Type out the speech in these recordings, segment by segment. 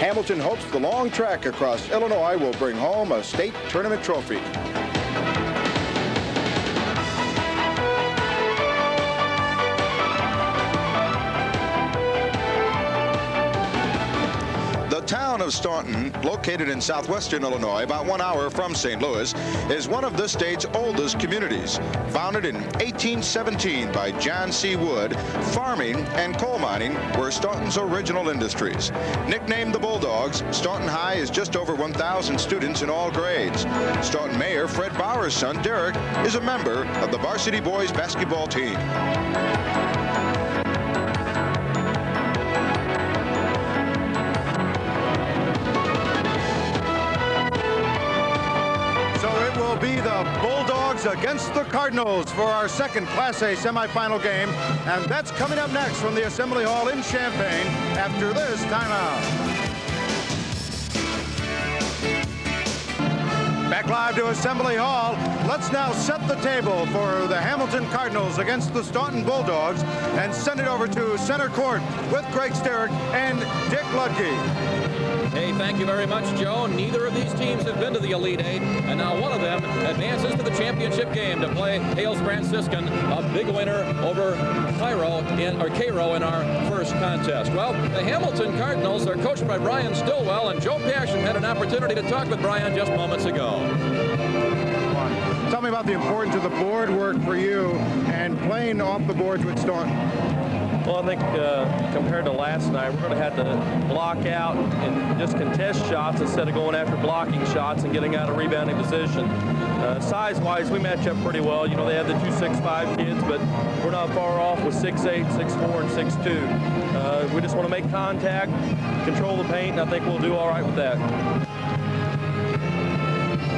Hamilton hopes the long trek across Illinois will bring home a state tournament trophy. The town of Staunton, located in southwestern Illinois, about 1 hour from St. Louis, is one of the state's oldest communities. Founded in 1817 by John C. Wood, farming and coal mining were Staunton's original industries. Nicknamed the Bulldogs, Staunton High is just over 1,000 students in all grades. Staunton Mayor Fred Bauer's son, Derek, is a member of the varsity boys basketball team. Be the Bulldogs against the Cardinals for our second Class A semifinal game, and that's coming up next from the Assembly Hall in Champaign after this timeout. Back live to Assembly Hall. Let's now set the table for the Hamilton Cardinals against the Staunton Bulldogs and send it over to center court with Greg Sterick and Dick Ludke. Hey, thank you very much, Joe. Neither of these teams have been to the Elite Eight, and now one of them advances to the championship game to play Hales Franciscan, a big winner over Cairo in our first contest. Well, the Hamilton Cardinals are coached by Brian Stillwell, and Joe Passion had an opportunity to talk with Brian just moments ago. Tell me about the importance of the board work for you and playing off the boards with Staunton. Well, I think compared to last night, we're going to have to block out and just contest shots instead of going after blocking shots and getting out of rebounding position. Size-wise, we match up pretty well. You know, they have the 2'6" kids, but we're not far off with 6'8", 6'4", and 6'2". We just want to make contact, control the paint, and I think we'll do all right with that.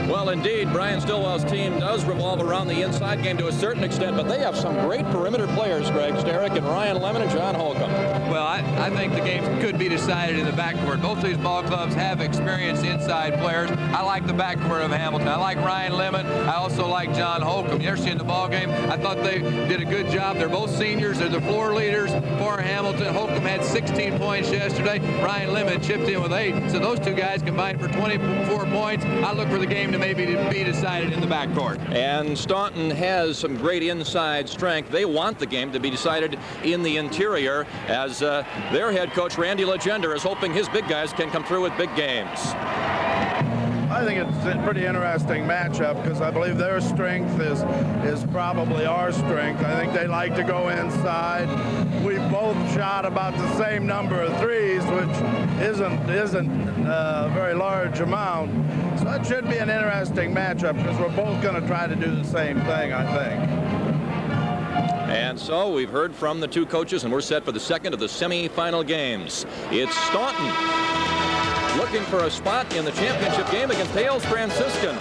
Well, indeed, Brian Stillwell's team does revolve around the inside game to a certain extent, but they have some great perimeter players, Greg Sterick and Ryan Lemon and John Holcomb. Well, I think the game could be decided in the backcourt. Both of these ball clubs have experienced inside players. I like the backcourt of Hamilton. I like Ryan Lemon. I also like John Holcomb. You ever seen the ball game? I thought they did a good job. They're both seniors. They're the floor leaders for Hamilton. Holcomb had 16 points yesterday. Ryan Lemon chipped in with 8. So those two guys combined for 24 points. I look for the game to maybe be decided in the backcourt. And Staunton has some great inside strength. They want the game to be decided in the interior, as their head coach Randy Legender is hoping his big guys can come through with big games. I think it's a pretty interesting matchup because I believe their strength is probably our strength. I think they like to go inside. We both shot about the same number of threes, which isn't a very large amount. So it should be an interesting matchup because we're both going to try to do the same thing, I think. And so we've heard from the two coaches, and we're set for the second of the semifinal games. It's Staunton looking for a spot in the championship game against Hales Franciscan.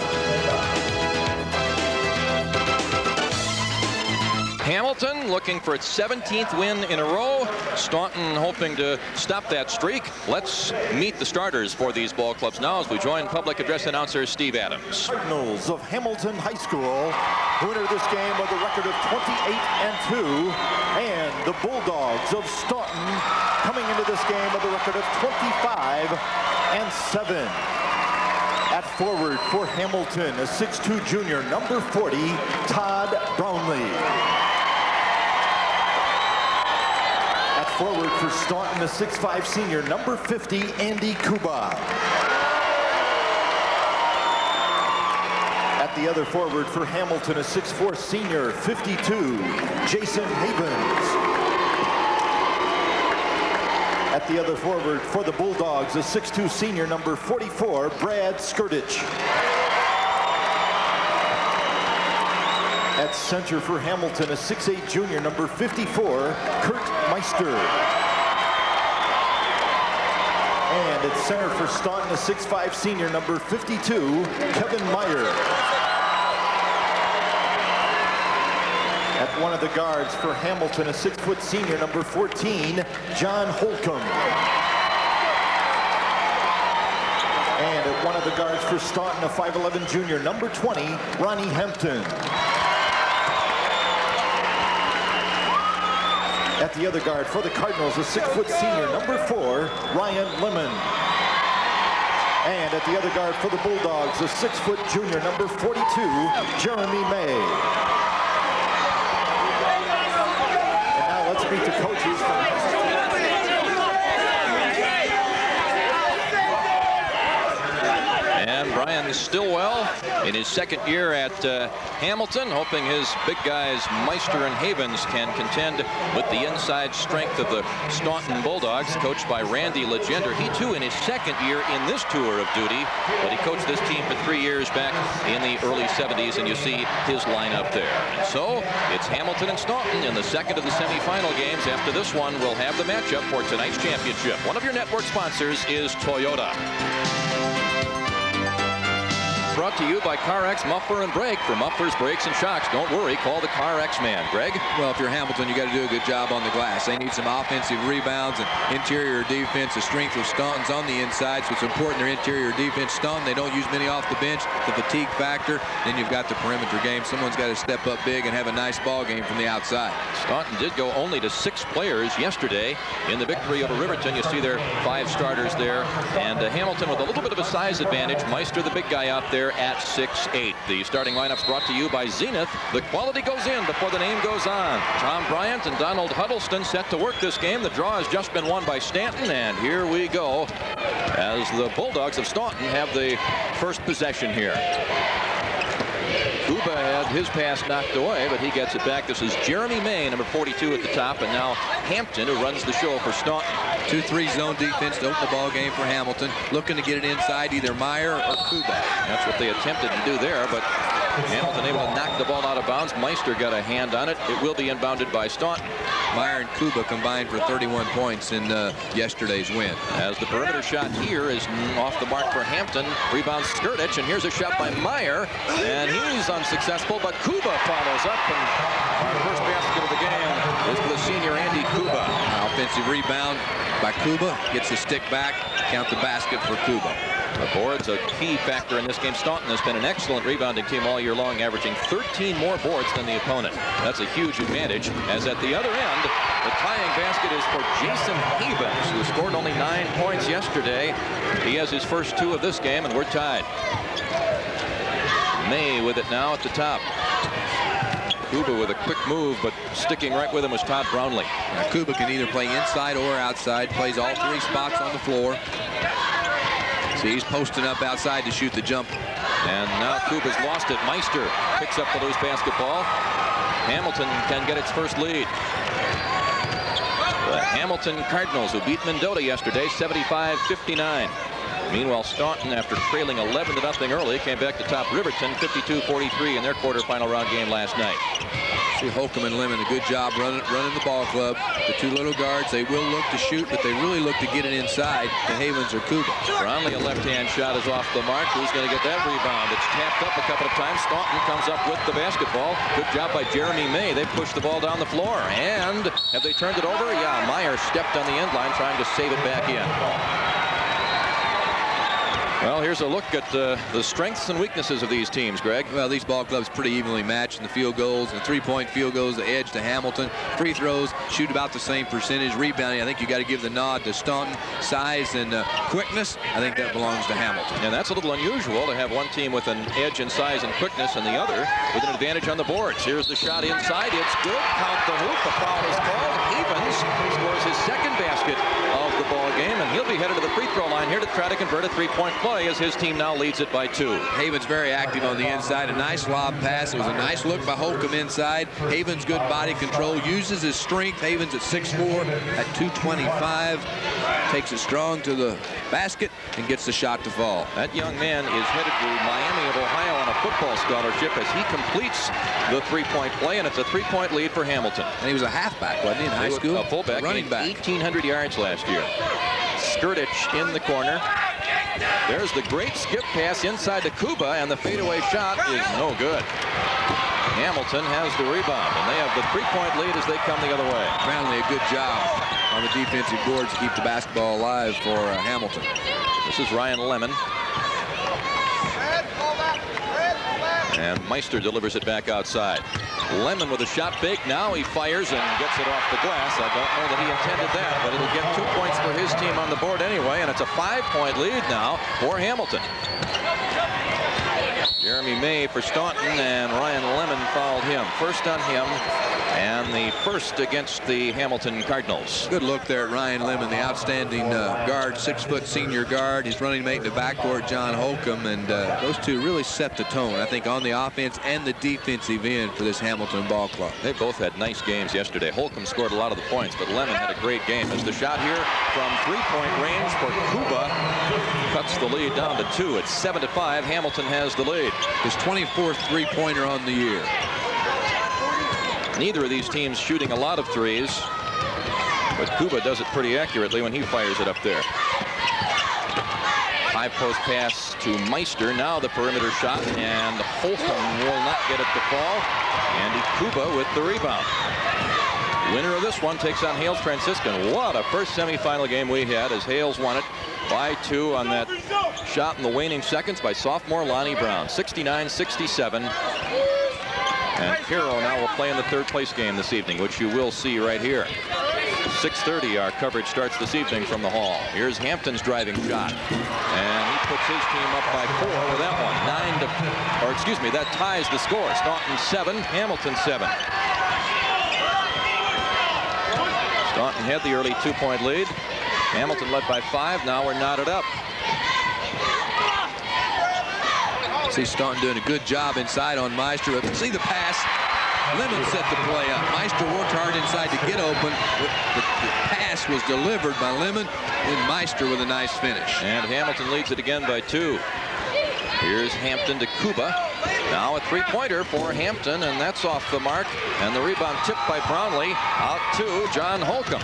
Hamilton looking for its 17th win in a row. Staunton hoping to stop that streak. Let's meet the starters for these ball clubs now as we join public address announcer Steve Adams. Cardinals of Hamilton High School, who entered this game with a record of 28-2, and the Bulldogs of Staunton coming into this game with a record of 25-7. At forward for Hamilton, a 6'2" junior, number 40, Todd Brownlee. At forward for Staunton, a 6'5" senior, number 50, Andy Kuba. At the other forward for Hamilton, a 6'4" senior, 52, Jason Havens. At the other forward for the Bulldogs, a 6'2" senior, number 44, Brad Skirtich. At center for Hamilton, a 6'8" junior, number 54, Kurt Meister. And at center for Staunton, a 6'5" senior, number 52, Kevin Meyer. At one of the guards for Hamilton, a 6' senior, number 14, John Holcomb. And at one of the guards for Staunton, a 5'11" junior, number 20, Ronnie Hampton. At the other guard for the Cardinals, a 6' senior, number 4, Ryan Lemon. And at the other guard for the Bulldogs, a 6-foot junior, number 42, Jeremy May. And now let's meet the coaches from And Brian Stillwell in his second year at Hamilton, hoping his big guys Meister and Havens can contend with the inside strength of the Staunton Bulldogs, coached by Randy Legender. He too in his second year in this tour of duty, but he coached this team for 3 years back in the early 70s, and you see his lineup there. And so it's Hamilton and Staunton in the second of the semifinal games. After this one, we'll have the matchup for tonight's championship. One of your network sponsors is Toyota. Brought to you by CarX Muffler and Brake. For mufflers, brakes, and shocks, don't worry, call the CarX man. Greg? Well, if you're Hamilton, you got to do a good job on the glass. They need some offensive rebounds and interior defense. The strength of Staunton's on the inside, so it's important their interior defense. Staunton, they don't use many off the bench. The fatigue factor. Then you've got the perimeter game. Someone's got to step up big and have a nice ball game from the outside. Staunton did go only to 6 players yesterday in the victory over Riverton. You see their 5 starters there. And Hamilton with a little bit of a size advantage. Meister, the big guy out there, at 6'8". The starting lineups brought to you by Zenith. The quality goes in before the name goes on. Tom Bryant and Donald Huddleston set to work this game. The draw has just been won by Stanton, and here we go as the Bulldogs of Staunton have the first possession here. Kuba had his pass knocked away, but he gets it back. This is Jeremy May, number 42 at the top, and now Hampton, who runs the show for Staunton. 2-3 zone defense to open the ball game for Hamilton. Looking to get it inside either Meyer or Kuba. That's what they attempted to do there, but Hamilton able to knock the ball out of bounds. Meister got a hand on it. It will be inbounded by Staunton. Meyer and Kuba combined for 31 points in yesterday's win. As the perimeter shot here is off the mark for Hampton. Rebound Skurdich, and here's a shot by Meyer, and he's unsuccessful, but Kuba follows up, and our first basket of the game is for the senior Andy Kuba. Offensive rebound by Kuba, gets the stick back, count the basket for Kuba. The board's a key factor in this game. Staunton has been an excellent rebounding team all year long, averaging 13 more boards than the opponent. That's a huge advantage, as at the other end, the tying basket is for Jason Havens, who scored only 9 points yesterday. He has his first 2 of this game, and we're tied. May with it now at the top. Kuba with a quick move, but sticking right with him was Todd Brownlee. Now, Kuba can either play inside or outside, plays all 3 spots on the floor. See, he's posting up outside to shoot the jump. And now Kuba's lost it. Meister picks up the loose basketball. Hamilton can get its first lead. The Hamilton Cardinals, who beat Mendota yesterday, 75-59. Meanwhile, Staunton, after trailing 11-0 early, came back to top Riverton 52-43 in their quarterfinal round game last night. See Holcomb and Lemon, a good job running the ball club. The 2 little guards, they will look to shoot, but they really look to get it inside to Havens or Kuba. Brownlee, a left-hand shot is off the mark. Who's going to get that rebound? It's tapped up a couple of times. Staunton comes up with the basketball. Good job by Jeremy May. They pushed the ball down the floor. And have they turned it over? Yeah, Meyer stepped on the end line trying to save it back in. Well, here's a look at the strengths and weaknesses of these teams, Greg. Well, these ball clubs pretty evenly matched in the field goals and 3-point field goals, the edge to Hamilton. Free throws shoot about the same percentage. Rebounding, I think you got to give the nod to Staunton. Size and quickness, I think that belongs to Hamilton. And that's a little unusual to have one team with an edge in size and quickness and the other with an advantage on the boards. Here's the shot inside. It's good. Count the hoop. A foul is called. Havens scores his second basket of the ball game, and he'll be headed to the free throw line here to try to convert a 3-point play as his team now leads it by 2. Havens very active on the inside. A nice lob pass. It was a nice look by Holcomb inside. Havens good body control. Uses his strength. Havens at 6'4", at 225. Takes it strong to the basket and gets the shot to fall. That young man is headed to Miami of Ohio on a football scholarship as he completes the 3-point play, and it's a 3-point lead for Hamilton. And he was a halfback, wasn't he, in high school? A fullback, running back. 1,800 yards last year. Skurdich in the corner. There's the great skip pass inside to Kuba, and the fadeaway shot is no good. Hamilton has the rebound, and they have the 3-point lead as they come the other way. Brownlee, a good job on the defensive boards to keep the basketball alive for Hamilton. This is Ryan Lemon. And Meister delivers it back outside. Lemon with a shot fake. Now he fires and gets it off the glass. I don't know that he intended that, but it'll get 2 points for his team on the board anyway, and it's a 5-point lead now for Hamilton. Jeremy May for Staunton, and Ryan Lemon fouled him. First on him, and the first against the Hamilton Cardinals. Good look there at Ryan Lemon, the outstanding guard, 6-foot senior guard. His running mate in the backcourt, John Holcomb, and those two really set the tone, I think, on the offense and the defensive end for this Hamilton ball club. They both had nice games yesterday. Holcomb scored a lot of the points, but Lemon had a great game. As the shot here from 3-point range for Kuba cuts the lead down to 2. It's 7-5. Hamilton has the lead. His 24th three-pointer on the year. Neither of these teams shooting a lot of threes, but Kuba does it pretty accurately when he fires it up there. High post pass to Meister. Now the perimeter shot, and Holcomb will not get it to fall. Andy Kuba with the rebound. Winner of this one takes on Hales Franciscan. What a first semifinal game we had, as Hales won it by 2 on that shot in the waning seconds by sophomore Lonnie Brown. 69-67. And Caro now will play in the third-place game this evening, which you will see right here. 6:30, our coverage starts this evening from the hall. Here's Hampton's driving shot, and he puts his team up by 4 with that one. That ties the score. Staunton 7, Hamilton 7. Staunton had the early 2-point lead. Hamilton led by 5. Now we're knotted up. See Staunton doing a good job inside on Meister. See the pass. Lemon set the play up. Meister worked hard inside to get open. The pass was delivered by Lemon, and Meister with a nice finish. And Hamilton leads it again by 2. Here's Hampton to Kuba. Now a 3-pointer for Hampton, and that's off the mark. And the rebound tipped by Brownlee. Out to John Holcomb.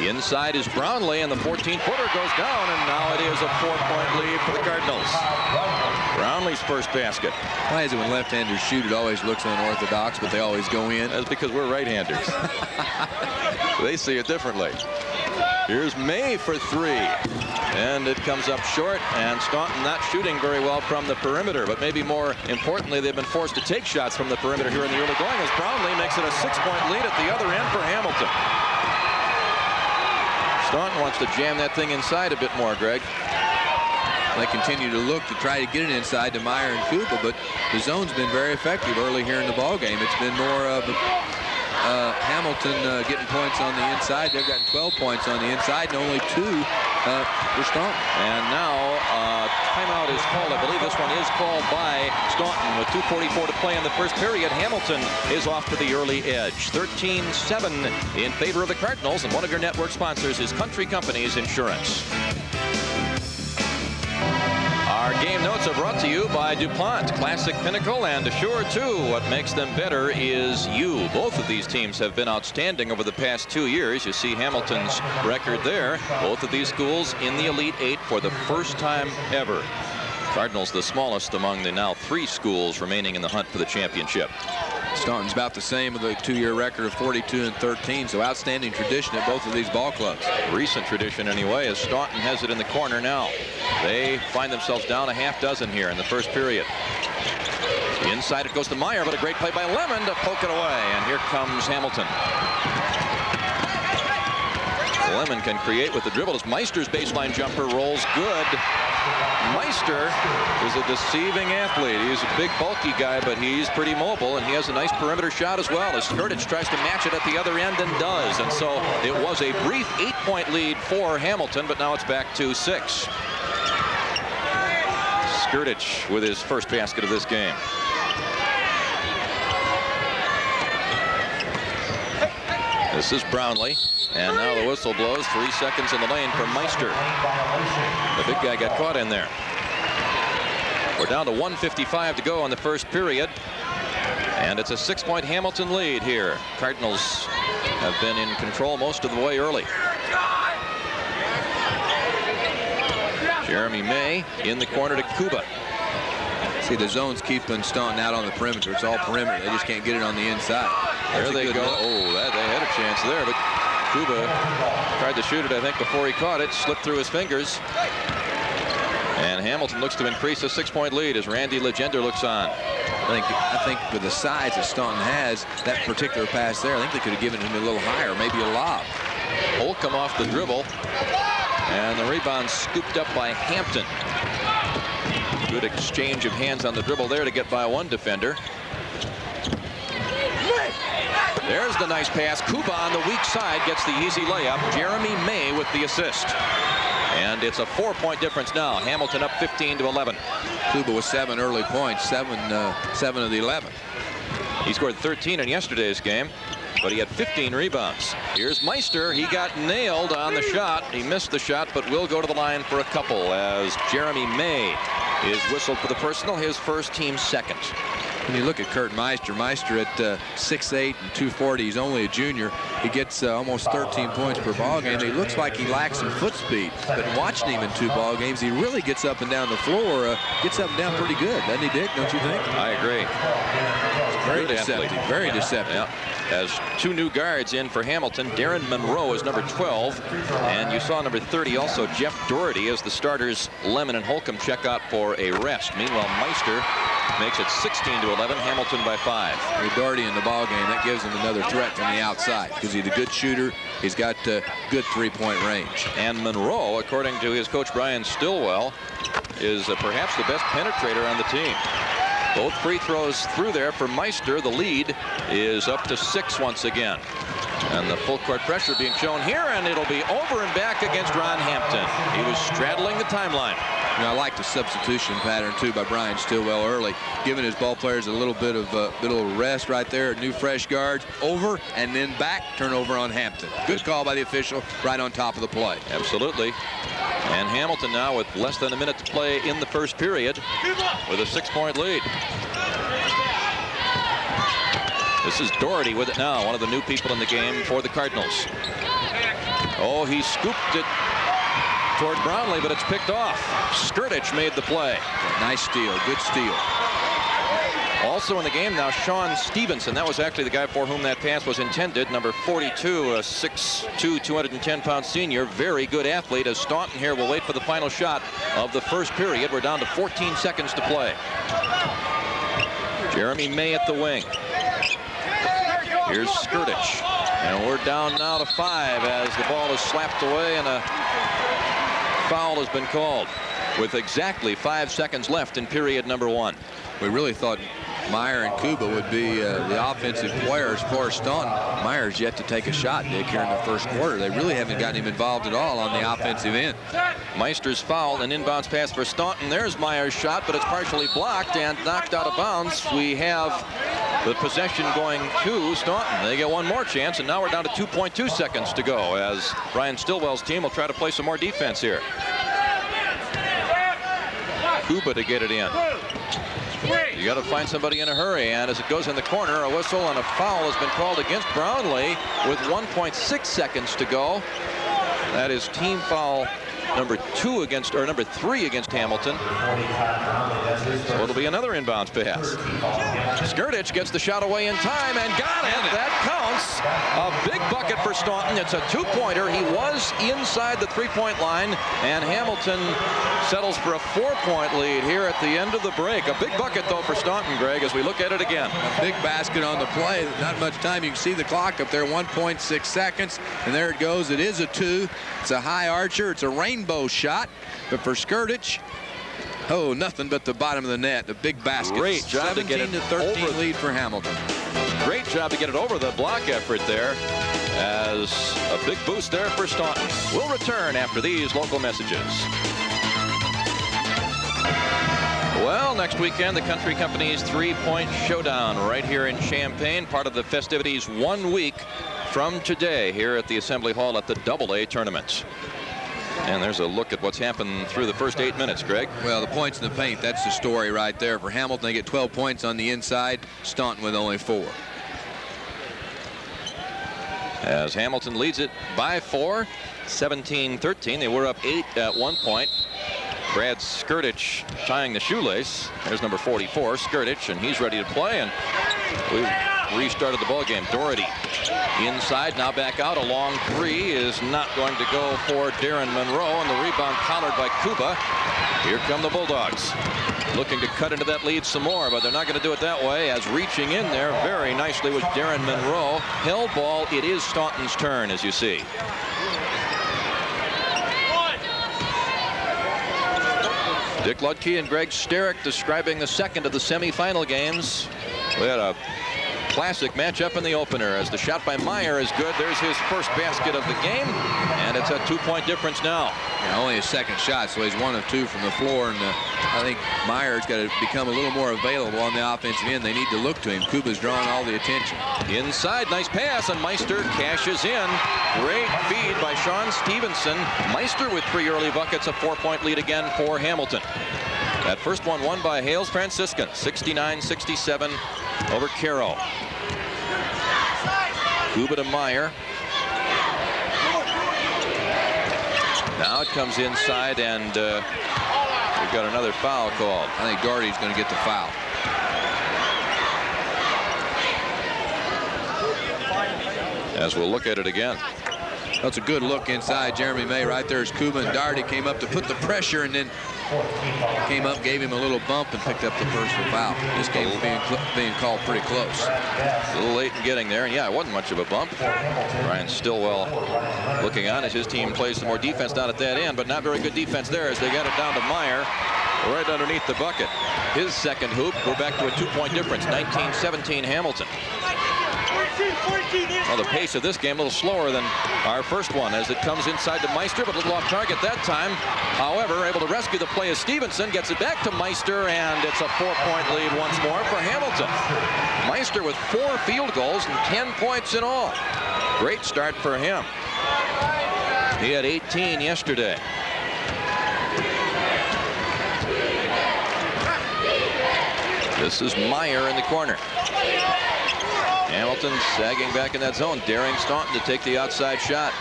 Inside is Brownlee, and the 14-footer goes down, and now it is a 4-point lead for the Cardinals. Brownlee's first basket. Why is it when left-handers shoot, it always looks unorthodox, but they always go in? That's because we're right-handers. They see it differently. Here's May for 3. And it comes up short, and Staunton not shooting very well from the perimeter, but maybe more importantly, they've been forced to take shots from the perimeter here in the early going, as Brownlee makes it a 6-point lead at the other end for Hamilton. Staunton wants to jam that thing inside a bit more, Greg. They continue to look to try to get it inside to Meyer and Kuba, but the zone's been very effective early here in the ball game. It's been more of Hamilton getting points on the inside. They've gotten 12 points on the inside, and only 2 for Staunton. And now timeout is called. I believe this one is called by Staunton with 2:44 to play in the first period. Hamilton is off to the early edge. 13-7 in favor of the Cardinals, and one of your network sponsors is Country Companies Insurance. Our game notes are brought to you by DuPont, Classic Pinnacle, and Assure 2. What makes them better is you. Both of these teams have been outstanding over the past 2 years. You see Hamilton's record there. Both of these schools in the Elite 8 for the first time ever. Cardinals the smallest among the now 3 schools remaining in the hunt for the championship. Staunton's about the same with a 2-year record of 42-13, so outstanding tradition at both of these ball clubs. Recent tradition anyway, as Staunton has it in the corner now. They find themselves down a half dozen here in the first period. Inside it goes to Meyer, but a great play by Lemon to poke it away, and here comes Hamilton. Lemon can create with the dribble as Meister's baseline jumper rolls good. Meister is a deceiving athlete. He's a big, bulky guy, but he's pretty mobile, and he has a nice perimeter shot as well, as Skirtich tries to match it at the other end and does. And so it was a brief 8-point lead for Hamilton, but now it's back to 6. Skirtich with his first basket of this game. This is Brownlee. And now the whistle blows. 3 seconds in the lane for Meister. The big guy got caught in there. We're down to 1:55 to go in the first period. And it's a 6-point Hamilton lead here. Cardinals have been in control most of the way early. Jeremy May in the corner to Kuba. See, the zone's keeping Staunton out on the perimeter. It's all perimeter. They just can't get it on the inside. There they go. Oh, they had a chance there, but Kuba tried to shoot it, I think, before he caught it. Slipped through his fingers. And Hamilton looks to increase a 6-point lead as Randy Legender looks on. I think with the size that Staunton has, that particular pass there, I think they could have given him a little higher, maybe a lob. Holcomb off the dribble. And the rebound scooped up by Hampton. Good exchange of hands on the dribble there to get by one defender. There's the nice pass. Kuba on the weak side gets the easy layup. Jeremy May with the assist. And it's a 4-point difference now. Hamilton up 15-11. Kuba with 7 early points, 7 of the 11. He scored 13 in yesterday's game, but he had 15 rebounds. Here's Meister. He got nailed on the shot. He missed the shot, but will go to the line for a couple as Jeremy May is whistled for the personal, his first, team second. When you look at Kurt Meister at 6'8" and 240, he's only a junior. He gets almost 13 points per ball game. He looks like he lacks some foot speed, but watching him in 2 ball games, he really gets up and down the floor, gets up and down pretty good, doesn't he, Dick? Don't you think? I agree. Very deceptive. Very deceptive. Yeah. As 2 new guards in for Hamilton. Darren Monroe is number 12, and you saw number 30 also Jeff Doherty as the starters. Lemon and Holcomb check out for a rest. Meanwhile, Meister makes it 16-11. Hamilton by 5. With Doherty in the ball game, that gives him another threat from the outside because he's a good shooter. He's got good 3-point range. And Monroe, according to his coach Brian Stillwell, is perhaps the best penetrator on the team. Both free throws through there for Meister. The lead is up to 6 once again. And the full court pressure being shown here, and it'll be over and back against Ron Hampton. He was straddling the timeline. You know, I like the substitution pattern too by Brian Stillwell early, giving his ball players a little bit of rest right there. New fresh guards over and then back, turnover on Hampton. Good call by the official right on top of the play. Absolutely. And Hamilton now with less than a minute to play in the first period with a 6-point lead. This is Doherty with it now, one of the new people in the game for the Cardinals. Oh, he scooped it toward Brownlee, but it's picked off. Skirtich made the play. Nice steal, good steal. Also in the game now, Sean Stevenson. That was actually the guy for whom that pass was intended. Number 42, a 6'2", 210-pound senior. Very good athlete, as Staunton here will wait for the final shot of the first period. We're down to 14 seconds to play. Jeremy May at the wing. Here's Skirtich. And we're down now to 5 as the ball is slapped away and a foul has been called with exactly 5 seconds left in period number 1. We really thought Meyer and Kuba would be the offensive players for Staunton. Meyer's yet to take a shot, Dick, here in the first quarter. They really haven't gotten him involved at all on the offensive end. Meister's foul, an inbounds pass for Staunton. There's Meyer's shot, but it's partially blocked and knocked out of bounds. We have the possession going to Staunton. They get one more chance, and now we're down to 2.2 seconds to go as Brian Stillwell's team will try to play some more defense here. Kuba to get it in. You got to find somebody in a hurry, and as it goes in the corner, a whistle and a foul has been called against Brownlee with 1.6 seconds to go. That is team foul number 3 against Hamilton. So it'll be another inbounds pass. Skirtich gets the shot away in time and got it. That counts. A big bucket for Staunton. It's a 2-pointer. He was inside the 3-point line, and Hamilton settles for a 4-point lead here at the end of the break. A big bucket, though, for Staunton, Greg, as we look at it again. A big basket on the play. Not much time. You can see the clock up there, 1.6 seconds. And there it goes. It is a 2. It's a high archer. It's a rainbow shot. But for Skirtich, oh, nothing but the bottom of the net. A big basket. Great job to get it 17-13 over. lead for Hamilton. Great job to get it over the block effort there, as a big boost there for Staunton. We'll return after these local messages. Well, next weekend, the Country Company's 3-point showdown right here in Champaign, part of the festivities 1 week from today here at the Assembly Hall at the AA tournament. And there's a look at what's happened through the first 8 minutes, Greg. Well, the points in the paint, that's the story right there. For Hamilton, they get 12 points on the inside. Staunton with only 4. As Hamilton leads it by 4, 17-13. They were up 8 at one point. Brad Skirtich tying the shoelace. There's number 44, Skirtich, and he's ready to play. And we've restarted the ball game. Doherty inside, now back out. A long three is not going to go for Darren Monroe, and the rebound collared by Kuba. Here come the Bulldogs, looking to cut into that lead some more, but they're not going to do it that way, as reaching in there very nicely was Darren Monroe. Held ball. It is Staunton's turn, as you see. Dick Ludke and Greg Sterick describing the second of the semifinal games. We had a classic matchup in the opener, as the shot by Meyer is good. There's his first basket of the game, and it's a 2-point difference now. Yeah, only a second shot, so he's 1 of 2 from the floor, and I think Meyer's got to become a little more available on the offensive end. They need to look to him. Kuba's drawing all the attention. Inside, nice pass, and Meister cashes in. Great feed by Sean Stevenson. Meister with 3 early buckets, a 4-point lead again for Hamilton. That first one won by Hales Franciscan, 69-67 over Caro. Kuba to Meyer. Now it comes inside, and we've got another foul called. I think Doherty's going to get the foul. As we'll look at it again. That's a good look inside. Jeremy May right there as Kuba and Doherty came up to put the pressure, and then came up, gave him a little bump, and picked up the personal foul. This game is being called pretty close. A little late in getting there, and yeah, it wasn't much of a bump. Brian Stillwell looking on as his team plays some more defense down at that end, but not very good defense there as they got it down to Meyer right underneath the bucket. His second hoop. We're back to a 2-point difference, 19-17 Hamilton. Well, the pace of this game a little slower than our first one, as it comes inside to Meister, but a little off target that time. However, able to rescue the play is Stevenson, gets it back to Meister, and it's a 4-point lead once more for Hamilton. Meister with 4 field goals and 10 points in all. Great start for him. He had 18 yesterday. This is Meyer in the corner. Hamilton sagging back in that zone, daring Staunton to take the outside shot.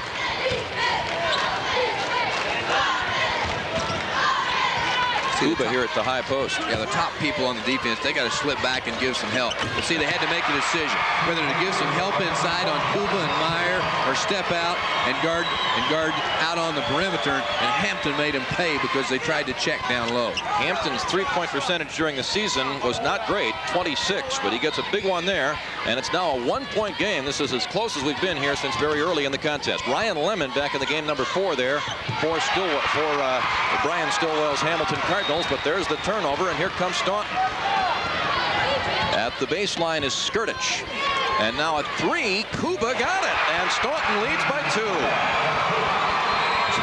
Kuba here at the high post. Yeah, the top people on the defense, they got to slip back and give some help. But see, they had to make a decision whether to give some help inside on Kuba and Meyer, or step out and guard out on the perimeter. And Hampton made them pay because they tried to check down low. Hampton's 3-point percentage during the season was not great, 26, but he gets a big one there, and it's now a 1-point game. This is as close as we've been here since very early in the contest. Ryan Lemon back in the game number 4 there for Brian Stillwell's Hamilton Cardinals, but there's the turnover, and here comes Staunton. At the baseline is Skirtich, and now a 3. Kuba got it, and Staunton leads by 2.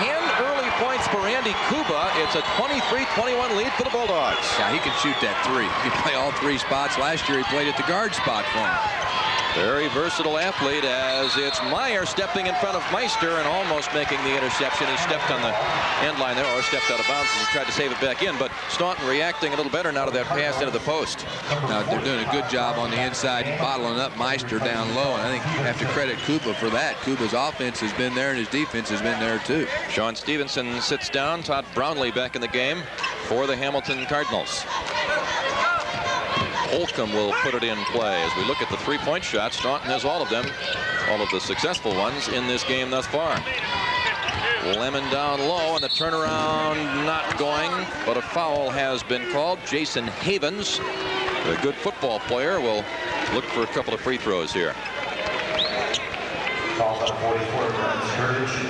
10 early points for Andy Kuba. It's a 23-21 lead for the Bulldogs. Yeah, he can shoot that 3. He can play all 3 spots. Last year he played at the guard spot for him. Very versatile athlete, as it's Meyer stepping in front of Meister and almost making the interception. He stepped on the end line there, or stepped out of bounds, and he tried to save it back in, but Staunton reacting a little better now to that pass into the post. Now, they're doing a good job on the inside, bottling up Meister down low, and I think you have to credit Kuba for that. Kuba's offense has been there, and his defense has been there too. Sean Stevenson sits down. Todd Brownlee back in the game for the Hamilton Cardinals. Holcomb will put it in play. As we look at the 3-point shots, Staunton has all of them, all of the successful ones in this game thus far. Lemon down low, and the turnaround not going, but a foul has been called. Jason Havens, a good football player, will look for a couple of free throws here.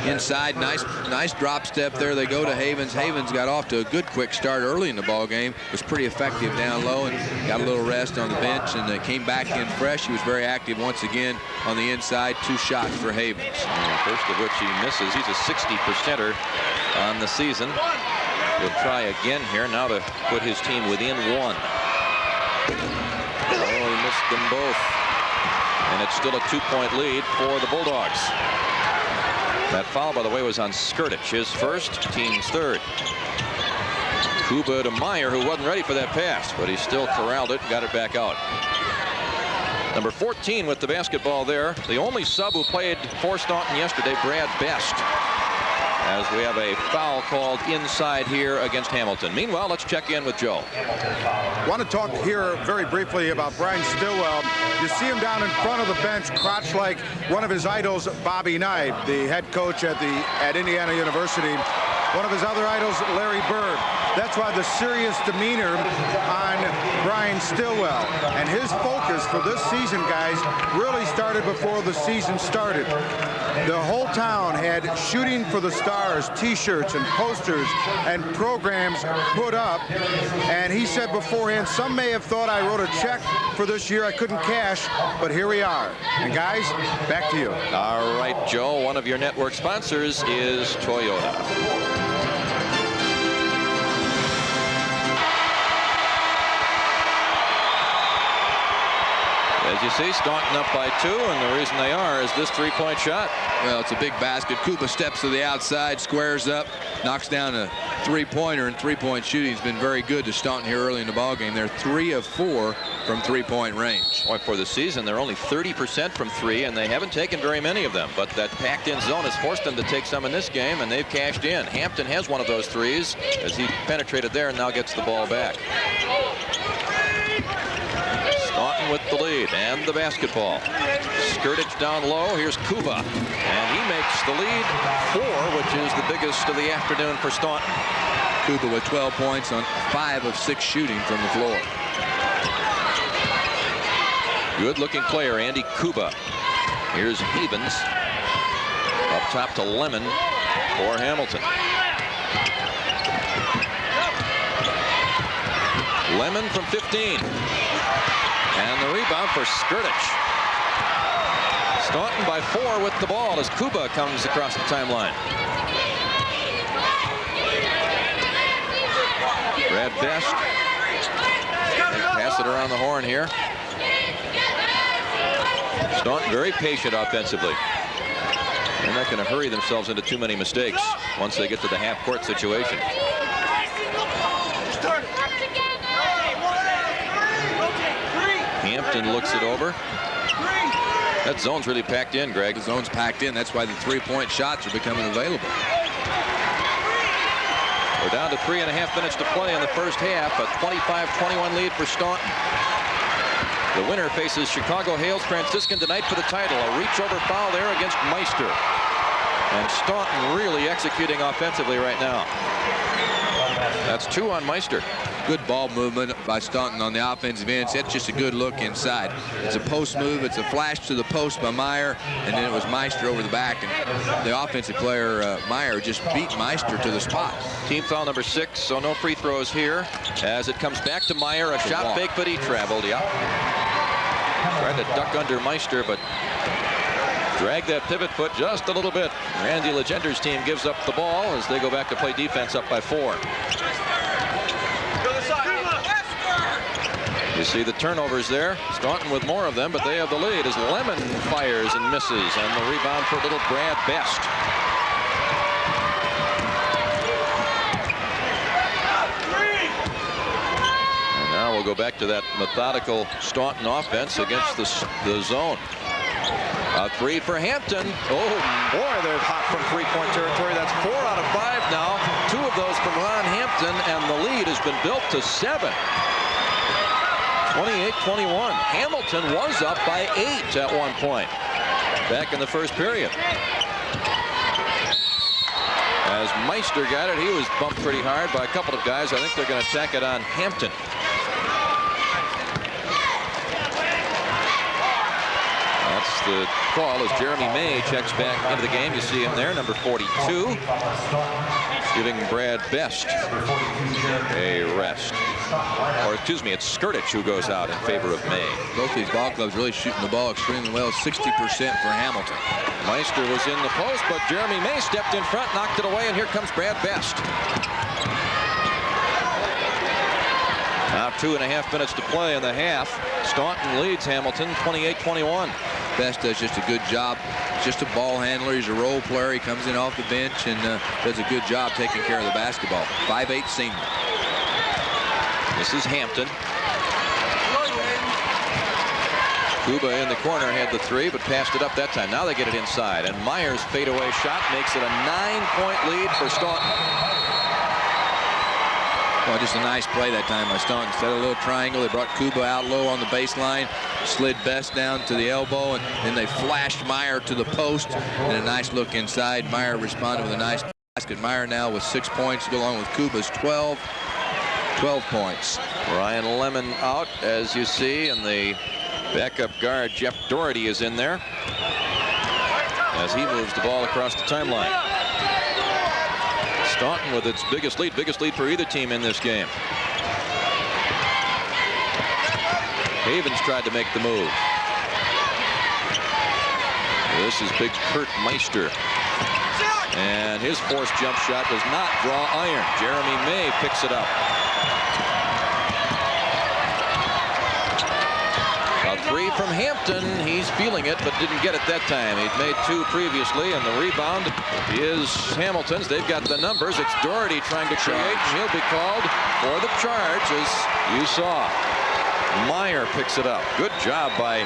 Inside, nice drop step there. They go to Havens. Havens got off to a good quick start early in the ball game. Was pretty effective down low and got a little rest on the bench, and came back in fresh. He was very active once again on the inside. 2 shots for Havens. First of which he misses. He's a 60%er on the season. He'll try again here now to put his team within 1. Oh, he missed them both. And it's still a 2-point lead for the Bulldogs. That foul, by the way, was on Skirtich, his first, team's 3rd. Kuba to Meyer, who wasn't ready for that pass, but he still corralled it and got it back out. Number 14 with the basketball there. The only sub who played for Staunton yesterday, Brad Best. as we have a foul called inside here against Hamilton. Meanwhile, let's check in with Joe. Want to talk here very briefly about Brian Stillwell. You see him down in front of the bench, crouched like one of his idols, Bobby Knight, the head coach at Indiana University. One of his other idols, Larry Bird. That's why the serious demeanor on Brian Stillwell. And his focus for this season, guys, really started before the season started. The whole town had Shooting for the Stars T-shirts and posters and programs put up. And he said beforehand, some may have thought I wrote a check for this year I couldn't cash, but here we are. And guys, back to you. All right, Joe, one of your network sponsors is Toyota. As you see, Staunton up by 2, and the reason they are is this three-point shot. Well, it's a big basket. Kuba steps to the outside, squares up, knocks down a three-pointer, and three-point shooting has been very good to Staunton here early in the ballgame. They're 3 of 4 from three-point range. Boy, for the season, they're only 30% from 3, and they haven't taken very many of them. But that packed-in zone has forced them to take some in this game, and they've cashed in. Hampton has one of those threes as he penetrated there and now gets the ball back. Staunton with the lead and the basketball. Skirtage down low. Here's Kuba. And he makes the lead 4, which is the biggest of the afternoon for Staunton. Kuba with 12 points on 5 of 6 shooting from the floor. Good-looking player, Andy Kuba. Here's Havens. Up top to Lemon for Hamilton. Lemon from 15. And the rebound for Skirtage. Staunton by 4 with the ball as Kuba comes across the timeline. Brad Best. Pass it around the horn here. Staunton very patient offensively. They're not going to hurry themselves into too many mistakes once they get to the half-court situation. Hampton looks it over. That zone's really packed in, Greg. The zone's packed in. That's why the three-point shots are becoming available. We're down to 3.5 minutes to play in the first half. A 25-21 lead for Staunton. The winner faces Chicago Hales Franciscan tonight for the title. A reach-over foul there against Meister. And Staunton really executing offensively right now. That's 2 on Meister. Good ball movement by Staunton on the offensive end. That's just a good look inside. It's a post move. It's a flash to the post by Meyer, and then it was Meister over the back. And the offensive player, Meyer, just beat Meister to the spot. Team foul number 6, so no free throws here. As it comes back to Meyer, a shot fake, but he traveled. Yeah. Tried to duck under Meister, but dragged that pivot foot just a little bit. Randy Legender's team gives up the ball as they go back to play defense up by 4. You see the turnovers there. Staunton with more of them, but they have the lead as Lemon fires and misses, and the rebound for little Brad Best. And now we'll go back to that methodical Staunton offense against the zone. A 3 for Hampton. Oh, boy, they're hot from three-point territory. That's 4 out of 5 now. 2 of those from Ron Hampton, and the lead has been built to 7. 28-21. Hamilton was up by 8 at one point back in the first period. As Meister got it, he was bumped pretty hard by a couple of guys. I think they're going to tack it on Hampton. That's the call as Jeremy May checks back into the game. You see him there, number 42. Giving Brad Best a rest. Or excuse me, it's Skirtage who goes out in favor of May. Both these ball clubs really shooting the ball extremely well. 60% for Hamilton. Meister was in the post, but Jeremy May stepped in front, knocked it away, and here comes Brad Best. Now 2.5 minutes to play in the half. Staunton leads Hamilton 28-21. Best does just a good job. Just a ball handler. He's a role player. He comes in off the bench and does a good job taking care of the basketball. 5'8" senior. This is Hampton. Kuba in the corner had the three, but passed it up that time. Now they get it inside, and Myers' fadeaway shot makes it a 9-point lead for Staunton. Well, just a nice play that time by Staunton. Instead of a little triangle, they brought Kuba out low on the baseline, slid Best down to the elbow, and then they flashed Meyer to the post, and a nice look inside. Meyer responded with a nice basket. Meyer now with 6 points, along with Kuba's 12 points. Ryan Lemon out, as you see, and the backup guard Jeff Doherty is in there as he moves the ball across the timeline. Staunton with its biggest lead for either team in this game. Havens tried to make the move. This is big Kurt Meister, and his forced jump shot does not draw iron. Jeremy May picks it up. A three from Hampton. He's feeling it, but didn't get it that time. He'd made two previously, and the rebound is Hamilton's. They've got the numbers. It's Doherty trying to create, and he'll be called for the charge, as you saw. Meyer picks it up. Good job by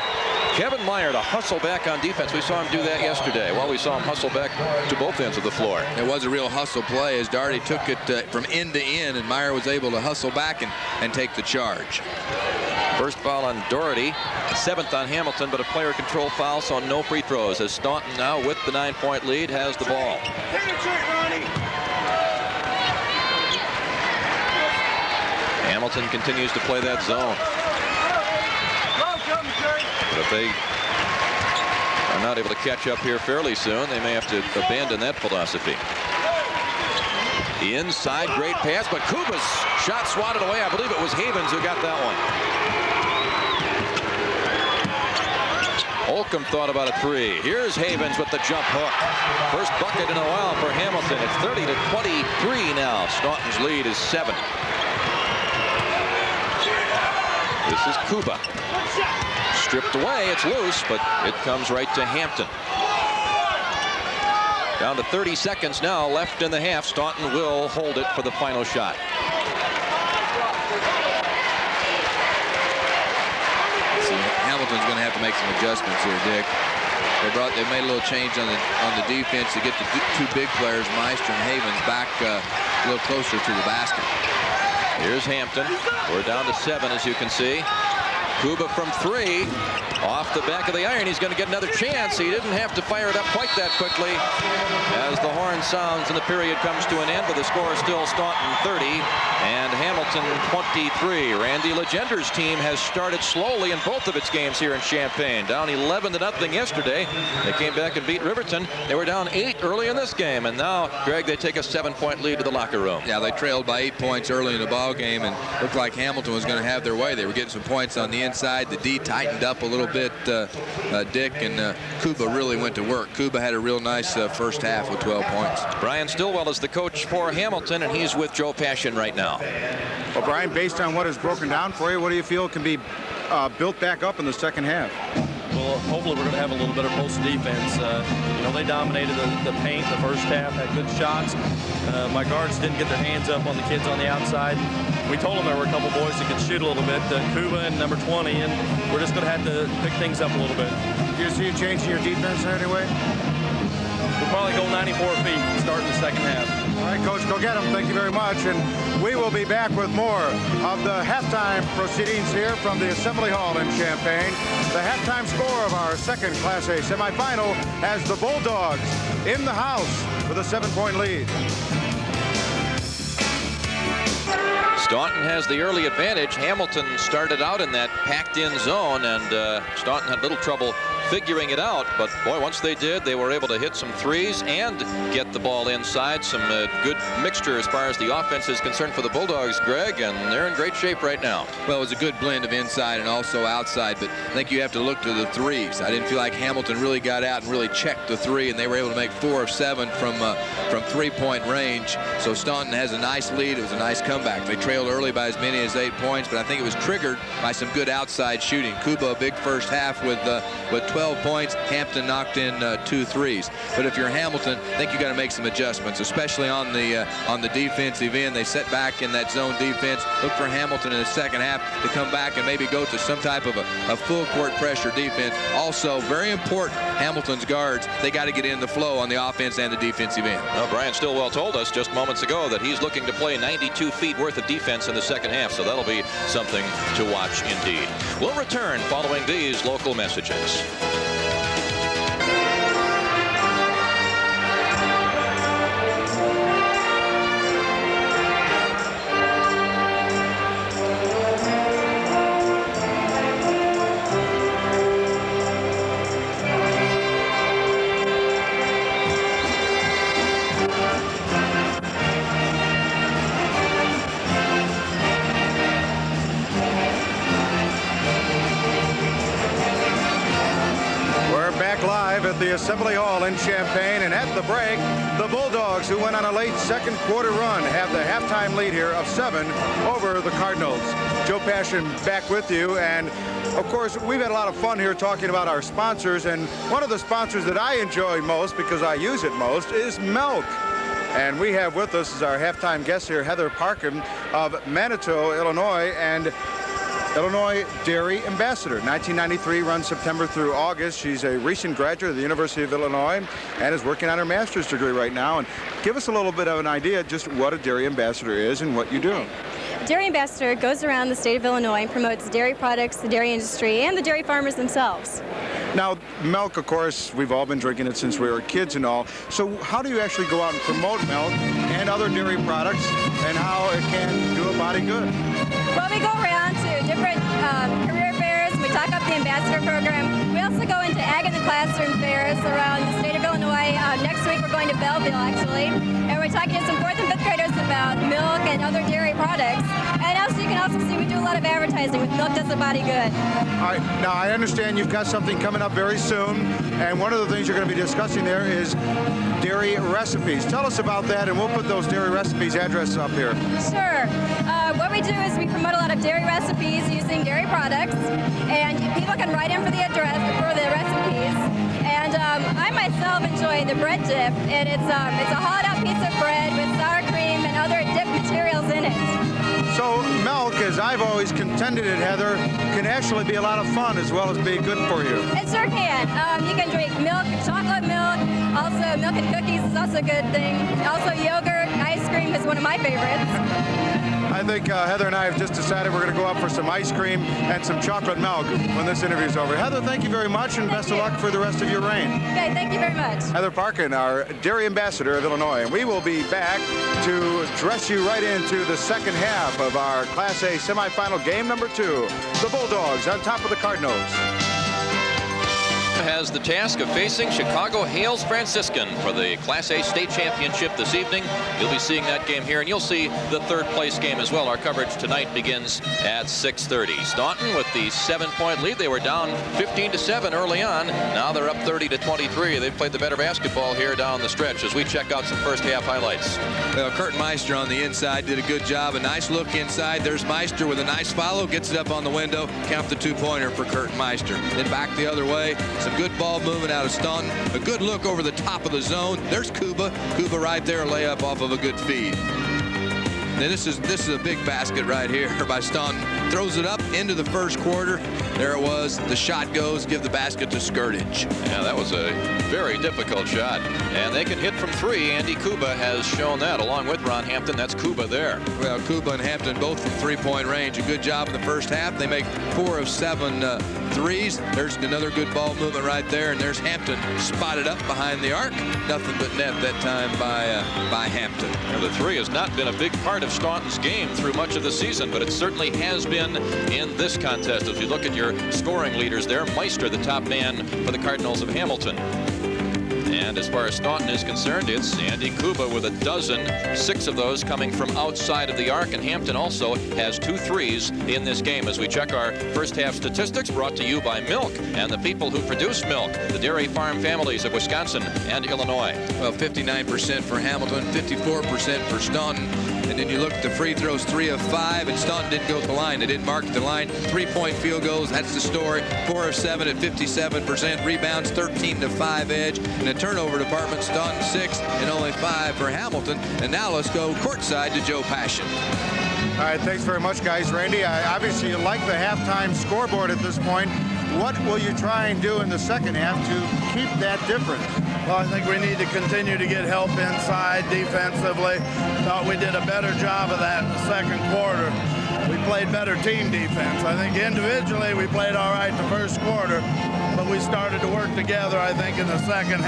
Kevin Meyer to hustle back on defense. We saw him do that yesterday. Well, we saw him hustle back to both ends of the floor. It was a real hustle play as Doherty took it from end to end, and Meyer was able to hustle back and take the charge. First foul on Doherty, 7th on Hamilton, but a player control foul, so no free throws, as Staunton now with the 9-point lead has the ball. Hamilton continues to play that zone. But if they are not able to catch up here fairly soon, they may have to abandon that philosophy. Inside, great pass, but Kuba's shot swatted away. I believe it was Havens who got that one. Holcomb thought about a three. Here's Havens with the jump hook. First bucket in a while for Hamilton. It's 30-23 now. Staunton's lead is 7. This is Kuba. Stripped away, it's loose, but it comes right to Hampton. Down to 30 seconds now left in the half. Staunton will hold it for the final shot. Hamilton's going to have to make some adjustments here, Dick. They made a little change on the defense to get the two big players, Meister and Havens, back a little closer to the basket. Here's Hampton. We're down to 7, as you can see. Kuba from 3, off the back of the iron. He's going to get another chance. He didn't have to fire it up quite that quickly as the horn sounds and the period comes to an end, but the score is still Staunton 30 and Hamilton 23. Randy Legender's team has started slowly in both of its games here in Champaign. Down 11-0 yesterday. They came back and beat Riverton. They were down 8 early in this game, and now, Greg, they take a 7-point lead to the locker room. Yeah, they trailed by 8 points early in the ball game, and looked like Hamilton was going to have their way. They were getting some points on the inside. The D tightened up a little bit, Dick, and Kuba really went to work. Kuba had a real nice first half with 12 points. Brian Stillwell is the coach for Hamilton, and he's with Joe Passion right now. Well, Brian, based on what is broken down for you, what do you feel can be built back up in the second half? Well, hopefully we're going to have a little better post defense. You know, they dominated the paint the first half, had good shots. My guards didn't get their hands up on the kids on the outside. We told them there were a couple boys that could shoot a little bit, Kuba and number 20, and we're just going to have to pick things up a little bit. Do you see a change in your defense in any way? We'll probably go 94 feet starting the second half. All right, Coach, go get them. Thank you very much. And we will be back with more of the halftime proceedings here from the Assembly Hall in Champaign. The halftime score of our second Class A semifinal has the Bulldogs in the house with a 7-point lead. Staunton has the early advantage. Hamilton started out in that packed-in zone, and Staunton had little trouble figuring it out. But, boy, once they did, they were able to hit some threes and get the ball inside. Some good mixture as far as the offense is concerned for the Bulldogs, Greg, and they're in great shape right now. Well, it was a good blend of inside and also outside, but I think you have to look to the threes. I didn't feel like Hamilton really got out and really checked the three, and they were able to make 4 of 7 from 3-point range. So Staunton has a nice lead. It was a nice comeback. They trailed early by as many as 8 points, but I think it was triggered by some good outside shooting. Kuba, a big first half with 12 points. Hampton knocked in 2 threes. But if you're Hamilton, I think you got to make some adjustments, especially on the defensive end. They set back in that zone defense. Look for Hamilton in the second half to come back and maybe go to some type of a full court pressure defense. Also, very important, Hamilton's guards, they got to get in the flow on the offense and the defensive end. Well, Brian Stillwell told us just moments ago that he's looking to play 92 feet worth of defense in the second half, so that'll be something to watch indeed. We'll return following these local messages. At the Assembly Hall in Champaign, and at the break, the Bulldogs, who went on a late second quarter run, have the halftime lead here of 7 over the Cardinals. Joe Passion back with you, and of course we've had a lot of fun here talking about our sponsors, and one of the sponsors that I enjoy most because I use it most is milk. And we have with us as our halftime guest here Heather Parkin of Manitou, Illinois, and Illinois Dairy Ambassador. 1993 runs September through August. She's a recent graduate of the University of Illinois and is working on her master's degree right now. And give us a little bit of an idea just what a dairy ambassador is and what you do. Dairy Ambassador goes around the state of Illinois and promotes dairy products, the dairy industry, and the dairy farmers themselves. Now, milk, of course, we've all been drinking it since we were kids and all. So how do you actually go out and promote milk and other dairy products and how it can do a body good? Well, we go around to different career fairs. We talk up the ambassador program. We also go into ag in the classroom fairs around the state of Illinois. Next week we're going to Belleville, actually. And we're talking to some 4th and 5th graders about milk and other dairy products. And also, you can also see we do a lot of advertising with Milk Does the Body Good. All right, now I understand you've got something coming up very soon, and one of the things you're going to be discussing there is dairy recipes. Tell us about that, and we'll put those dairy recipes addresses up here. Sure. What we do is we promote a lot of dairy recipes using dairy products, and people can write in for the address for the recipes. And I myself enjoy the bread dip, and it's a hollowed out piece of bread with sour cream and other dip materials in it. So milk, as I've always contended it, Heather, can actually be a lot of fun as well as be good for you. It sure can. You can drink milk, chocolate milk, also milk and cookies is also a good thing. Also yogurt, ice cream is one of my favorites. I think Heather and I have just decided we're going to go out for some ice cream and some chocolate milk when this interview is over. Heather, thank you very much, and best of luck for the rest of your reign. Okay, thank you very much. Heather Parkin, our Dairy Ambassador of Illinois, and we will be back to dress you right into the second half of our Class A semifinal game number 2. The Bulldogs on top of the Cardinals. Has the task of facing Chicago Hales Franciscan for the Class A state championship this evening. You'll be seeing that game here, and you'll see the third place game as well. Our coverage tonight begins at 6:30. Staunton with the 7-point lead. They were down 15-7 early on. Now they're up 30-23. They've played the better basketball here down the stretch as we check out some first half highlights. Well, Curtin Meister on the inside did a good job. A nice look inside. There's Meister with a nice follow. Gets it up on the window. Count the 2-pointer for Curtin Meister. Then back the other way. Some good ball movement out of Staunton. A good look over the top of the zone. There's Kuba. Kuba right there, layup off of a good feed. Then this is a big basket right here by Staunton. Throws it up into the first quarter. There it was. The shot goes. Give the basket to Skirtage. Yeah, that was a very difficult shot. And they can hit from 3. Andy Kuba has shown that along with Ron Hampton. That's Kuba there. Well, Kuba and Hampton both from 3-point range. A good job in the first half. They make 4 of 7 threes. There's another good ball movement right there. And there's Hampton spotted up behind the arc. Nothing but net that time by Hampton. Now, the 3 has not been a big part of Staunton's game through much of the season, but it certainly has been in this contest. As you look at your scoring leaders there, Meister, the top man for the Cardinals of Hamilton. And as far as Staunton is concerned, it's Andy Kuba with a dozen, 6 of those coming from outside of the arc. And Hampton also has 2 threes in this game. As we check our first half statistics, brought to you by Milk and the people who produce milk, the dairy farm families of Wisconsin and Illinois. Well, 59% for Hamilton, 54% for Staunton. And And then you look at the free throws, 3 of 5, and Staunton didn't go to the line. They didn't mark the line. 3-point field goals, that's the story. 4 of 7 at 57%. Rebounds, 13-5 edge. And the turnover department, Staunton 6 and only 5 for Hamilton. And now let's go courtside to Joe Passion. All right, thanks very much, guys. Randy, obviously you like the halftime scoreboard at this point. What will you try and do in the second half to keep that difference? Well, I think we need to continue to get help inside defensively. Thought we did a better job of that in the second quarter. We played better team defense. I think individually we played all right the first quarter, but we started to work together, I think, in the second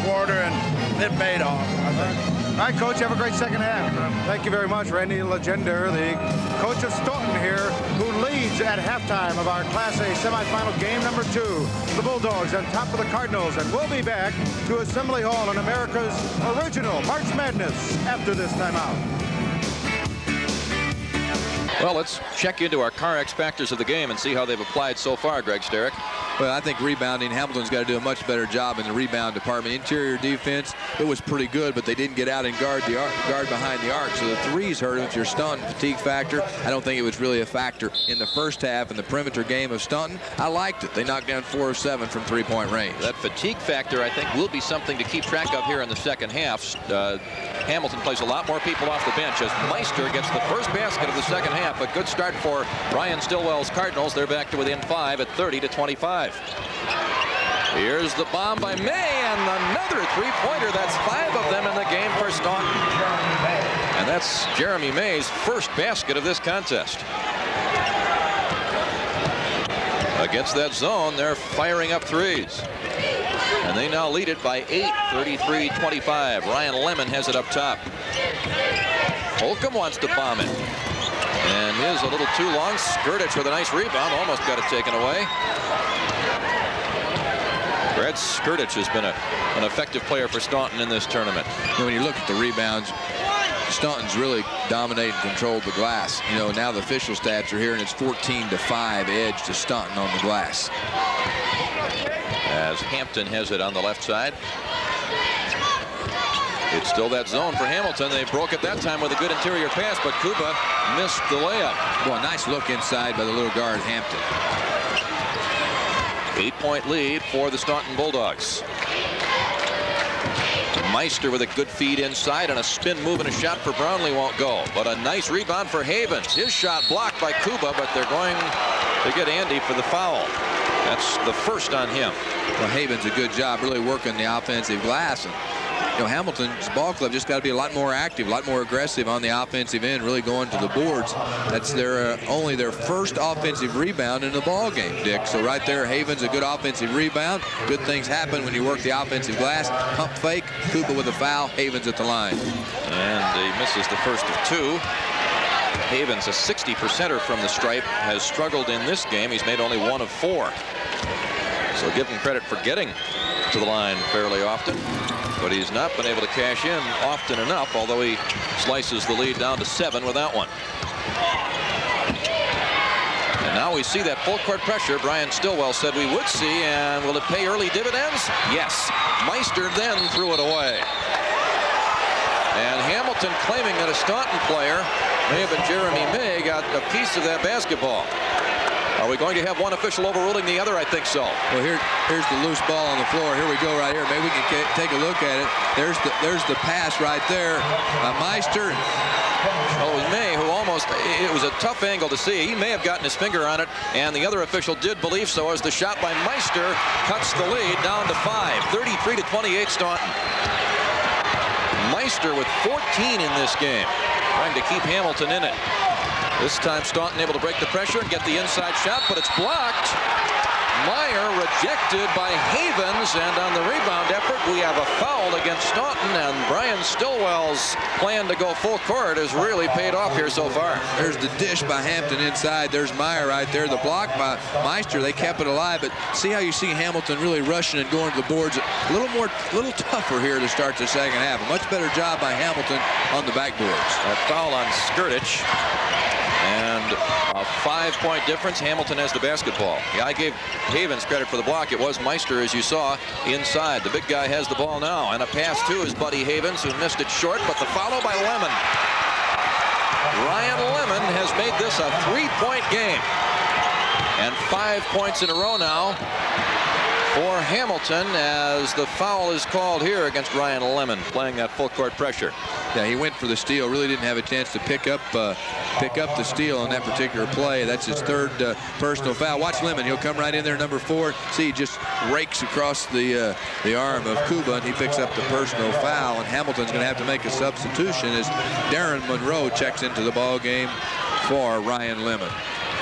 quarter, and it paid off, I think. All right, Coach, have a great second half. Thank you very much, Randy Legender, the coach of Staunton here, who leads at halftime of our Class A semifinal game number 2. The Bulldogs on top of the Cardinals, and we'll be back to Assembly Hall in America's original March Madness after this timeout. Well, let's check into our car X factors of the game and see how they've applied so far, Greg Sterick. Well, I think rebounding, Hamilton's got to do a much better job in the rebound department. Interior defense, it was pretty good, but they didn't get out and guard behind the arc. So the threes hurt them. It's your Staunton fatigue factor. I don't think it was really a factor in the first half in the perimeter game of Staunton. I liked it. They knocked down 4 of 7 from 3-point range. That fatigue factor, I think, will be something to keep track of here in the second half. Hamilton plays a lot more people off the bench as Meister gets the first basket of the second half. A good start for Brian Stillwell's Cardinals. They're back to within 5 at 30-25. Here's the bomb by May, and another three-pointer. That's 5 of them in the game for Staunton. And that's Jeremy May's first basket of this contest. Against that zone, they're firing up threes. And they now lead it by 8, 33-25. Ryan Lemon has it up top. Holcomb wants to bomb it. And his a little too long. Skirtich with a nice rebound. Almost got it taken away. Brad Skirtich has been an effective player for Staunton in this tournament. When you look at the rebounds, Staunton's really dominated and controlled the glass. You know, now the official stats are here, and it's 14-5 edge to Staunton on the glass. As Hampton has it on the left side. It's still that zone for Hamilton. They broke it that time with a good interior pass, but Kuba missed the layup. Well, nice look inside by the little guard Hampton. 8-point lead for the Staunton Bulldogs. Meister with a good feed inside, and a spin move and a shot for Brownlee won't go. But a nice rebound for Havens. His shot blocked by Kuba, but they're going to get Andy for the foul. That's the first on him. Well, Havens a good job really working the offensive glass. And, you know, Hamilton's ball club just got to be a lot more active, a lot more aggressive on the offensive end, really going to the boards. That's their only their first offensive rebound in the ball game, Dick. So right there, Havens a good offensive rebound. Good things happen when you work the offensive glass. Pump fake, Kuba with a foul, Havens at the line. And he misses the first of 2. Havens, a 60%er from the stripe, has struggled in this game. He's made only 1 of 4. So give him credit for getting to the line fairly often. But he's not been able to cash in often enough, although he slices the lead down to 7 with that one. And now we see that full court pressure Brian Stillwell said we would see, and will it pay early dividends? Yes. Meister then threw it away. And Hamilton claiming that a Staunton player, may have been Jeremy May, got a piece of that basketball. Are we going to have one official overruling the other? I think so. Well, here's the loose ball on the floor. Here we go right here. Maybe we can take a look at it. There's the pass right there by Meister. Well, it was May who almost, it was a tough angle to see. He may have gotten his finger on it, and the other official did believe so, as the shot by Meister cuts the lead down to 5. 33-28 Staunton. Meister with 14 in this game, trying to keep Hamilton in it. This time Staunton able to break the pressure and get the inside shot, but it's blocked. Meyer rejected by Havens, and on the rebound effort we have a foul against Staunton, and Brian Stillwell's plan to go full court has really paid off here so far. There's the dish by Hampton inside. There's Meyer right there. The block by Meister, they kept it alive, but see how you see Hamilton really rushing and going to the boards. A little tougher here to start the second half. A much better job by Hamilton on the backboards. That foul on Skirtich. And a 5-point difference. Hamilton has the basketball. Yeah, I gave Havens credit for the block. It was Meister, as you saw, inside. The big guy has the ball now. And a pass to his buddy Havens, who missed it short, but the follow by Lemon. Ryan Lemon has made this a 3-point game. And 5 points in a row now for Hamilton as the foul is called here against Ryan Lemon, playing that full court pressure. Yeah, he went for the steal. Really didn't have a chance to pick up the steal on that particular play. That's his third personal foul. Watch Lemon. He'll come right in there, number 4. See, he just rakes across the arm of Kuba, and he picks up the personal foul. And Hamilton's going to have to make a substitution as Darren Monroe checks into the ball game for Ryan Lemon.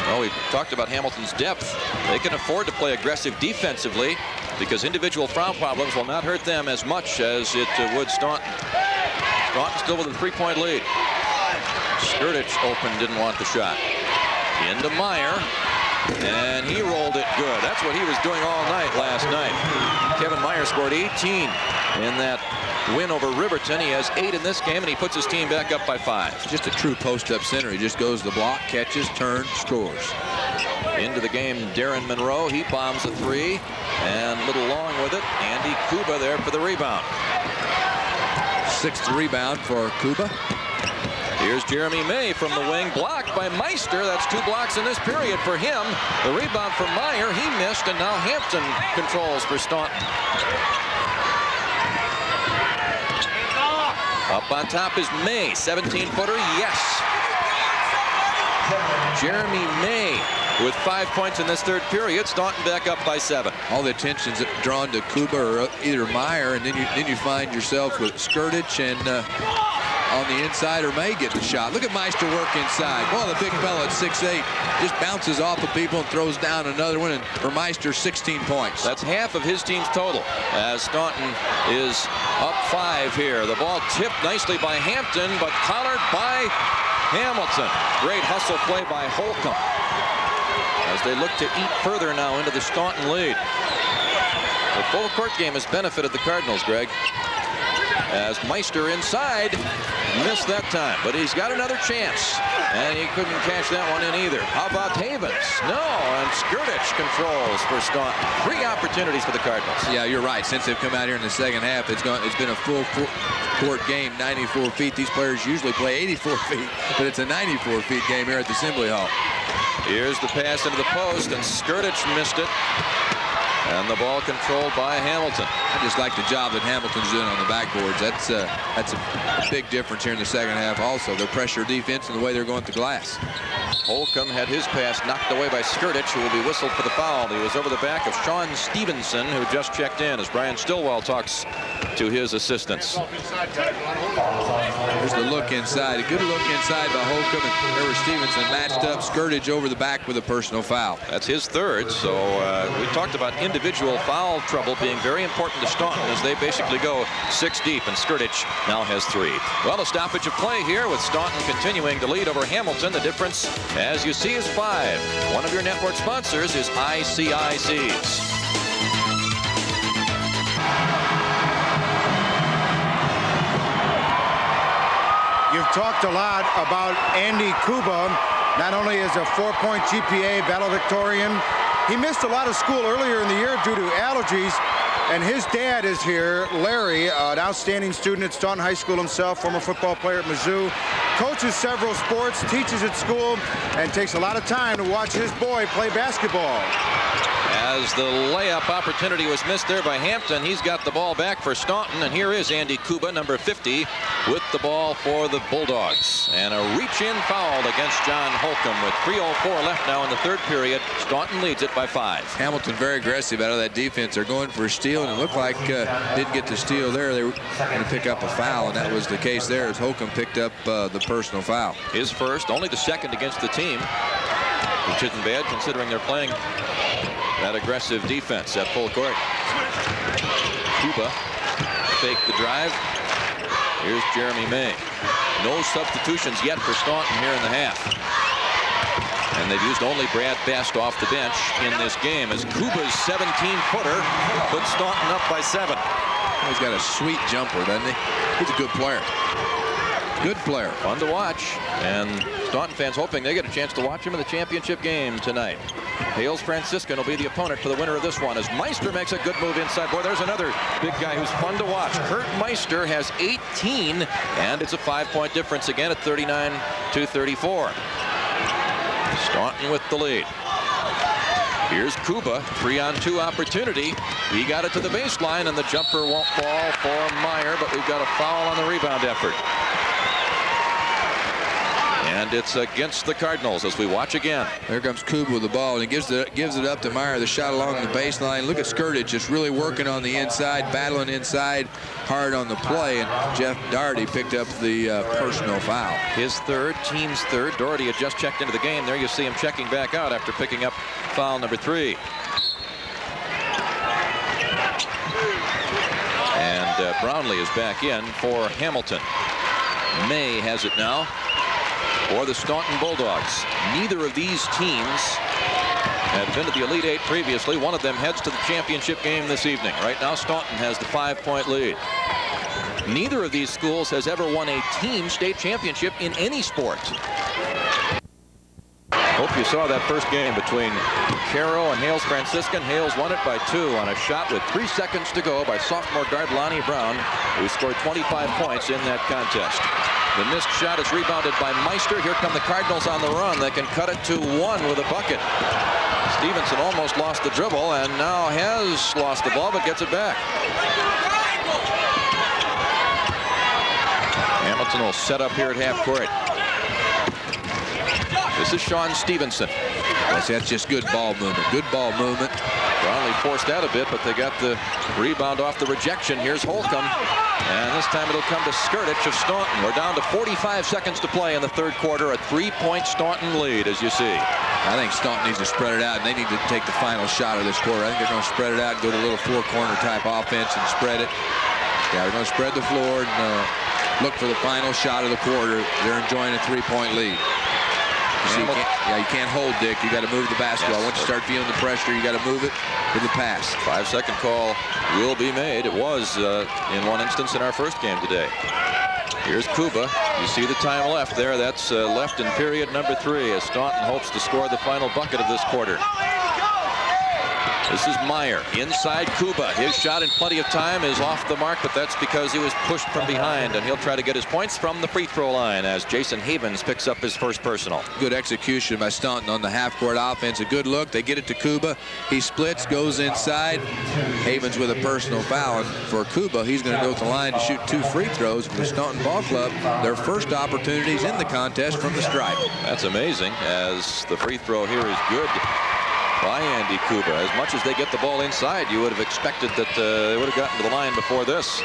Well, we talked about Hamilton's depth. They can afford to play aggressive defensively because individual foul problems will not hurt them as much as it would Staunton. Staunton still with a 3-point lead. Skurdich open, didn't want the shot. Into Meyer, and he rolled it good. That's what he was doing all night last night. Kevin Meyer scored 18 in that win over Riverton. He has 8 in this game, and he puts his team back up by 5. Just a true post-up center. He just goes to the block, catches, turns, scores. Into the game, Darren Monroe. He bombs a 3, and a little long with it. Andy Kuba there for the rebound. 6th rebound for Kuba. Here's Jeremy May from the wing, blocked by Meister. That's 2 blocks in this period for him. The rebound from Meyer, he missed, and now Hampton controls for Staunton. Up on top is May, 17-footer, yes. Jeremy May with 5 points in this third period. Staunton back up by 7. All the attention's drawn to Kuba or either Meyer, and then you find yourself with Skurdich and on the inside, or May get the shot. Look at Meister work inside. Well, the big fella at 6'8" just bounces off of people and throws down another one, and for Meister, 16 points. That's half of his team's total as Staunton is up 5 here. The ball tipped nicely by Hampton, but collared by Hamilton. Great hustle play by Holcomb as they look to eat further now into the Staunton lead. The full court game has benefited the Cardinals, Greg, as Meister inside missed that time, but he's got another chance, and he couldn't cash that one in either. How about Havens? No, and Skurdich controls for Staunton. 3 opportunities for the Cardinals. Yeah, you're right. Since they've come out here in the second half, it's been a full court game, 94 feet. These players usually play 84 feet, but it's a 94 feet game here at the Assembly Hall. Here's the pass into the post, and Skurdich missed it. And the ball controlled by Hamilton. I just like the job that Hamilton's doing on the backboards. That's a big difference here in the second half also. Their pressure defense and the way they're going to glass. Holcomb had his pass knocked away by Skurdich, who will be whistled for the foul. He was over the back of Sean Stevenson, who just checked in as Brian Stillwell talks to his assistants. There's the look inside. A good look inside by Holcomb, and there was Stevenson matched up. Skurdich over the back with a personal foul. That's his third, so we talked about individual foul trouble being very important to Staunton as they basically go 6 deep, and Skurdich now has 3. Well, a stoppage of play here with Staunton continuing to lead over Hamilton. The difference, as you see, is 5. One of your network sponsors is ICICs. You've talked a lot about Andy Kuba, not only as a 4-point GPA valedictorian. He missed a lot of school earlier in the year due to allergies, and his dad is here, Larry, an outstanding student at Staunton High School himself, former football player at Mizzou, coaches several sports, teaches at school, and takes a lot of time to watch his boy play basketball. As the layup opportunity was missed there by Hampton, he's got the ball back for Staunton, and here is Andy Kuba, number 50, with the ball for the Bulldogs. And a reach-in foul against John Holcomb with 3:04 left now in the third period. Staunton leads it by 5. Hamilton very aggressive out of that defense. They're going for a steal, and it looked like didn't get the steal there. They were going to pick up a foul, and that was the case there as Holcomb picked up the personal foul. His first, only the second against the team, which isn't bad considering they're playing that aggressive defense at full court. Kuba faked the drive. Here's Jeremy May. No substitutions yet for Staunton here in the half. And they've used only Brad Best off the bench in this game as Kuba's 17-footer puts Staunton up by 7. He's got a sweet jumper, doesn't he? He's a good player. Good player. Fun to watch. And Staunton fans hoping they get a chance to watch him in the championship game tonight. Hales Franciscan will be the opponent for the winner of this one as Meister makes a good move inside. Boy, there's another big guy who's fun to watch. Kurt Meister has 18, and it's a 5-point difference again at 39-34. Staunton with the lead. Here's Kuba, 3-on-2 opportunity. He got it to the baseline, and the jumper won't fall for Meyer, but we've got a foul on the rebound effort. And it's against the Cardinals as we watch again. There comes Kuba with the ball, and he gives it up to Meyer. The shot along the baseline. Look at Skirtage just really working on the inside, battling inside, hard on the play. And Jeff Doherty picked up the personal foul. His third, team's third. Doherty had just checked into the game. There you see him checking back out after picking up foul number 3. And Brownlee is back in for Hamilton. May has it now for the Staunton Bulldogs. Neither of these teams had been to the Elite Eight previously. One of them heads to the championship game this evening. Right now, Staunton has the 5-point lead. Neither of these schools has ever won a team state championship in any sport. Hope you saw that first game between Caro and Hales Franciscan. Hales won it by 2 on a shot with 3 seconds to go by sophomore guard Lonnie Brown, who scored 25 points in that contest. The missed shot is rebounded by Meister. Here come the Cardinals on the run. They can cut it to 1 with a bucket. Stevenson almost lost the dribble and now has lost the ball but gets it back. Hamilton will set up here at half court. This is Sean Stevenson. That's just good ball movement. Good ball movement. Brownlee forced that a bit, but they got the rebound off the rejection. Here's Holcomb. And this time it'll come to Skirtage of Staunton. We're down to 45 seconds to play in the third quarter. A 3-point Staunton lead, as you see. I think Staunton needs to spread it out, and they need to take the final shot of this quarter. I think they're going to spread it out and go to a little 4-corner type offense and spread it. Yeah, they're going to spread the floor and look for the final shot of the quarter. They're enjoying a 3-point lead. You can't hold, Dick. You got to move the basketball. Once you start feeling the pressure, you got to move it with the pass. 5-second call will be made. It was in one instance in our first game today. Here's Kuba. You see the time left there. That's left in period number 3 as Staunton hopes to score the final bucket of this quarter. This is Meyer inside Kuba. His shot in plenty of time is off the mark, but that's because he was pushed from behind, and he'll try to get his points from the free throw line as Jason Havens picks up his first personal. Good execution by Staunton on the half-court offense. A good look. They get it to Kuba. He splits, goes inside. Havens with a personal foul. And for Kuba, he's going to go to the line to shoot 2 free throws for the Staunton Ball Club. Their first opportunities in the contest from the stripe. That's amazing, as the free throw here is good by Andy Kuba. As much as they get the ball inside, you would have expected that they would have gotten to the line before this.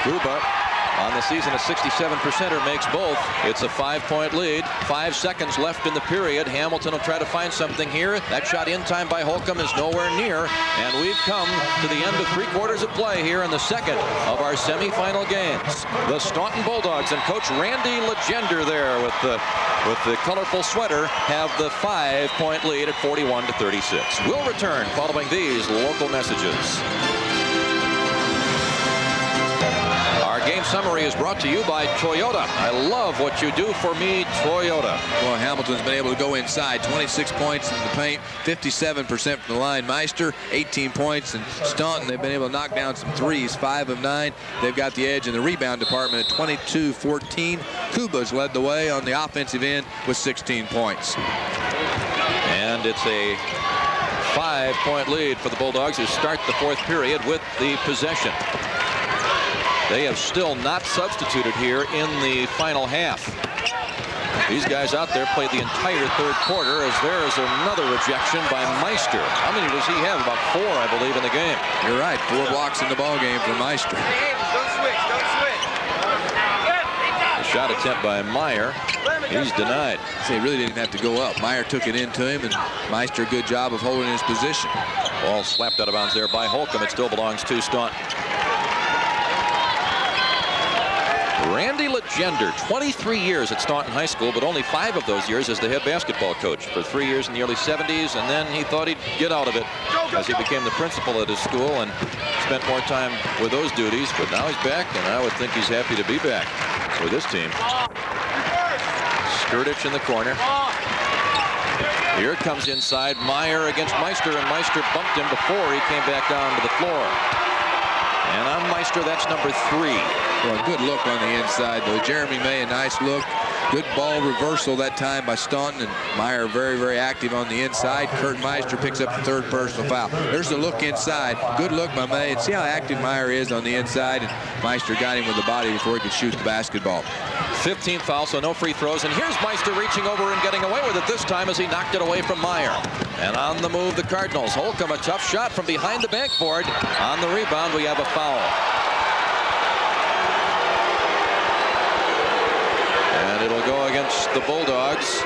Kuba on the season, a 67%er, makes both. It's a 5-point lead. 5 seconds left in the period. Hamilton will try to find something here. That shot in time by Holcomb is nowhere near. And we've come to the end of 3 quarters of play here in the second of our semifinal games. The Staunton Bulldogs and Coach Randy Legender there with the colorful sweater have the 5-point lead at 41-36. We'll return following these local messages. Our game summary is brought to you by Toyota. I love what you do for me, Toyota. Well, Hamilton's been able to go inside. 26 points in the paint, 57% from the line. Meister, 18 points. And Staunton, they've been able to knock down some threes, 5 of 9. They've got the edge in the rebound department at 22-14. Kuba's led the way on the offensive end with 16 points. And it's a 5-point lead for the Bulldogs, who start the 4th period with the possession. They have still not substituted here in the final half. These guys out there played the entire third quarter, as there is another rejection by Meister. How many does he have? About 4, I believe, in the game. You're right. 4 blocks in the ball game for Meister. Don't switch. A shot attempt by Meyer. He's denied. So he really didn't have to go up. Meyer took it into him, and Meister, good job of holding his position. Ball slapped out of bounds there by Holcomb. It still belongs to Staunton. Randy Legender, 23 years at Staunton High School, but only 5 of those years as the head basketball coach. For 3 years in the early 70s, and then he thought he'd get out of it as he became the principal at his school and spent more time with those duties. But now he's back, and I would think he's happy to be back with this team. Skurdich in the corner. Here it comes inside. Meyer against Meister, and Meister bumped him before he came back down to the floor. And on Meister, that's number 3. Well, good look on the inside, though. Jeremy May, a nice look. Good ball reversal that time by Staunton, and Meyer very, very active on the inside. Kurt Meister picks up the 3rd personal foul. There's the look inside. Good look by May, and see how active Meyer is on the inside, and Meister got him with the body before he could shoot the basketball. 15th foul, so no free throws, and here's Meister reaching over and getting away with it this time as he knocked it away from Meyer. And on the move, the Cardinals. Holcomb, a tough shot from behind the backboard. On the rebound, we have a foul. And it'll go against the Bulldogs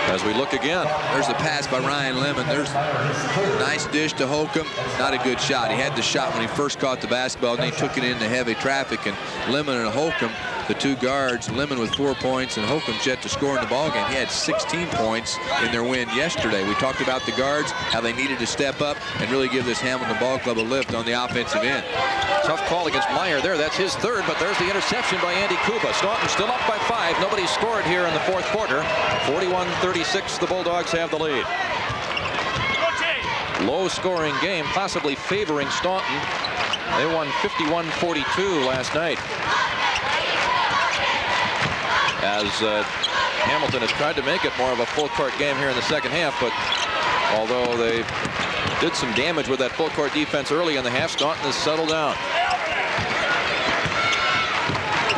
as we look again. There's the pass by Ryan Lemon. There's a nice dish to Holcomb. Not a good shot. He had the shot when he first caught the basketball, and he took it into heavy traffic. And Lemon and Holcomb, the 2 guards, Lemon with 4 points, and Holcomb's yet to score in the ballgame. He had 16 points in their win yesterday. We talked about the guards, how they needed to step up and really give this Hamilton Ball Club a lift on the offensive end. Tough call against Meyer there. That's his 3rd, but there's the interception by Andy Kuba. Staunton still up by 5. Nobody scored here in the 4th quarter. 41-36, the Bulldogs have the lead. Low-scoring game, possibly favoring Staunton. They won 51-42 last night. As Hamilton has tried to make it more of a full-court game here in the second half, but although they did some damage with that full-court defense early in the half, Staunton has settled down.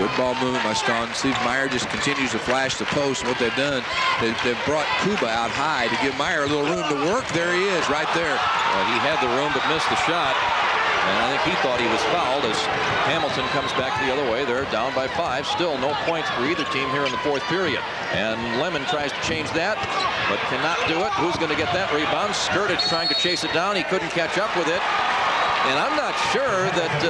Good ball movement by Staunton. Steve Meyer just continues to flash the post. What they've done, they've brought Kuba out high to give Meyer a little room to work. There he is, right there. Well, he had the room but missed the shot. And I think he thought he was fouled as Hamilton comes back the other way. They're down by 5. Still no points for either team here in the 4th period. And Lemon tries to change that, but cannot do it. Who's going to get that rebound? Skurdich trying to chase it down. He couldn't catch up with it. And I'm not sure that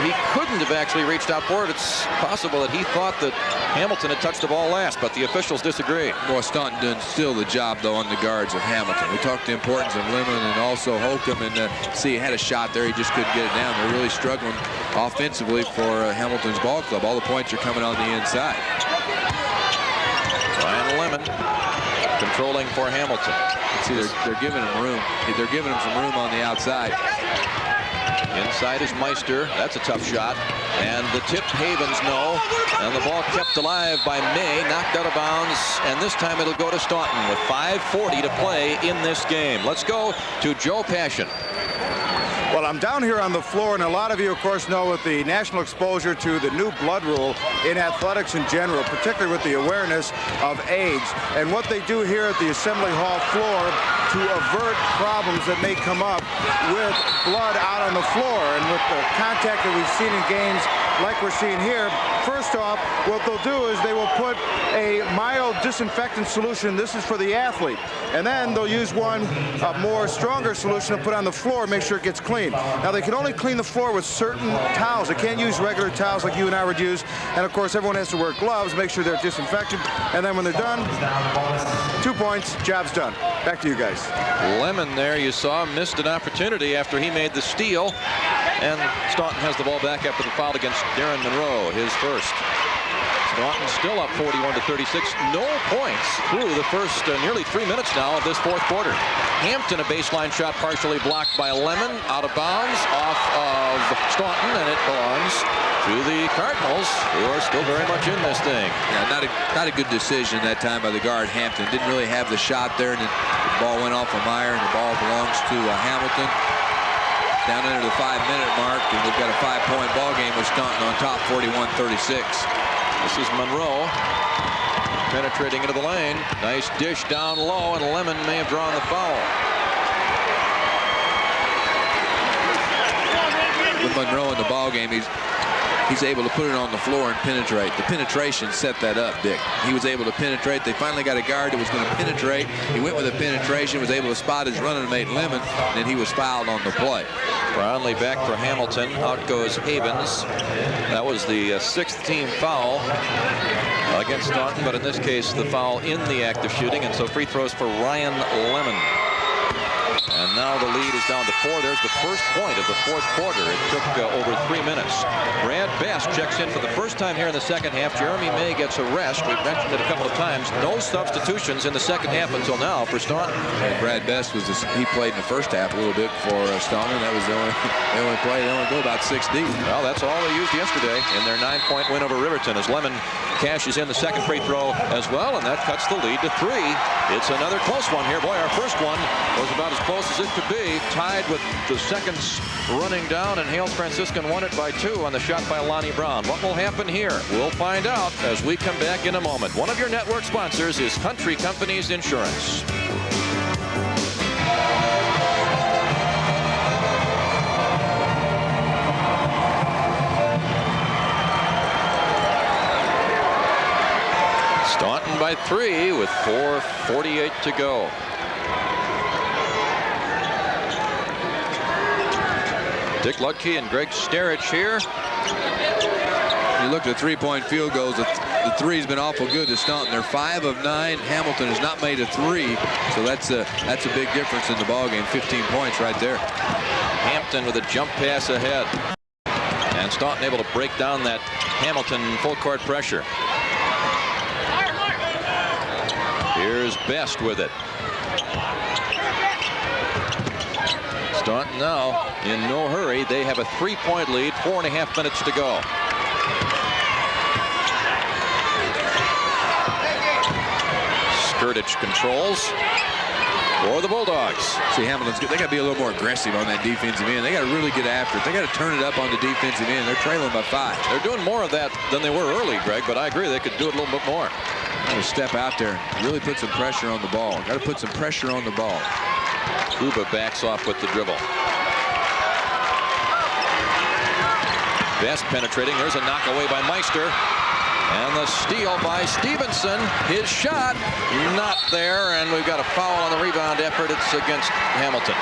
he couldn't have actually reached out for it. It's possible that he thought that Hamilton had touched the ball last, but the officials disagree. Boy, Staunton doing still the job, though, on the guards of Hamilton. We talked the importance of Lemon and also Holcomb, and see, he had a shot there. He just couldn't get it down. They're really struggling offensively for Hamilton's ball club. All the points are coming on the inside. Ryan Lemon controlling for Hamilton. See, they're giving him room. They're giving him some room on the outside. Inside is Meister. That's a tough shot. And the tip, Havens, no. And the ball kept alive by May. Knocked out of bounds. And this time it'll go to Staunton with 5:40 to play in this game. Let's go to Joe Passion. Well, I'm down here on the floor, and a lot of you, of course, know with the national exposure to the new blood rule in athletics in general, particularly with the awareness of AIDS, and what they do here at the Assembly Hall floor to avert problems that may come up with blood out on the floor. And with the contact that we've seen in games like we're seeing here, first off, what they'll do is they will put a mild disinfectant solution. This is for the athlete. And then they'll use a more stronger solution to put on the floor, make sure it gets clean. Now, they can only clean the floor with certain towels. They can't use regular towels like you and I would use. And, of course, everyone has to wear gloves, make sure they're disinfected. And then when they're done, 2 points, job's done. Back to you guys. Lemon there, you saw, missed an opportunity after he made the steal. And Staunton has the ball back after the foul against Darren Monroe, his first. Staunton still up 41-36. No points through the first nearly 3 minutes now of this 4th quarter. Hampton, a baseline shot partially blocked by Lemon, out of bounds, off of Staunton, and it belongs to the Cardinals, who are still very much in this thing. Yeah, not a good decision that time by the guard. Hampton didn't really have the shot there, and the ball went off of Meyer, and the ball belongs to Hamilton. Down into the 5-minute mark, and we've got a 5-point ball game with Staunton on top, 41-36. This is Monroe penetrating into the lane. Nice dish down low, and Lemon may have drawn the foul. With Monroe in the ball game, he's he's able to put it on the floor and penetrate. The penetration set that up, Dick. He was able to penetrate. They finally got a guard that was going to penetrate. He went with a penetration, was able to spot his running mate Lemon, and then he was fouled on the play. Brownlee back for Hamilton. Out goes Havens. That was the 6th team foul against Staunton, but in this case the foul in the act of shooting, and so free throws for Ryan Lemon. And now the lead is down to 4. There's the first point of the 4th quarter. It took over 3 minutes. Brad Best checks in for the first time here in the second half. Jeremy May gets a rest. We've mentioned it a couple of times. No substitutions in the second half until now for Staunton. And Brad Best was he played in the first half a little bit for Staunton. That was the only play. They only go about 6 deep. Well, that's all they used yesterday in their 9-point win over Riverton, as Lemon cashes in the second free throw as well, and that cuts the lead to 3. It's another close one here. Boy, our first one was about as close as it could be, tied with the seconds running down, and Hales Franciscan won it by 2 on the shot by Lonnie Brown. What will happen here? We'll find out as we come back in a moment. One of your network sponsors is Country Companies Insurance. Staunton by 3 with 4:48 to go. Dick Ludke and Greg Starich here. You look at the 3-point field goals. The 3's been awful good to Staunton. They're 5 of 9. Hamilton has not made a 3, so that's a big difference in the ballgame. 15 points right there. Hampton with a jump pass ahead, and Staunton able to break down that Hamilton full court pressure. Here's Best with it. Staunton now in no hurry. They have a 3-point lead, 4.5 minutes to go. Skirtich controls for the Bulldogs. See, Hamilton's good. They got to be a little more aggressive on that defensive end. They got to really get after it. They got to turn it up on the defensive end. They're trailing by 5. They're doing more of that than they were early, Greg, but I agree they could do it a little bit more. Got to step out there, really put some pressure on the ball. Got to put some pressure on the ball. Kuba backs off with the dribble. Best penetrating. There's a knock away by Meister. And the steal by Stevenson. His shot not there, and we've got a foul on the rebound effort. It's against Hamilton.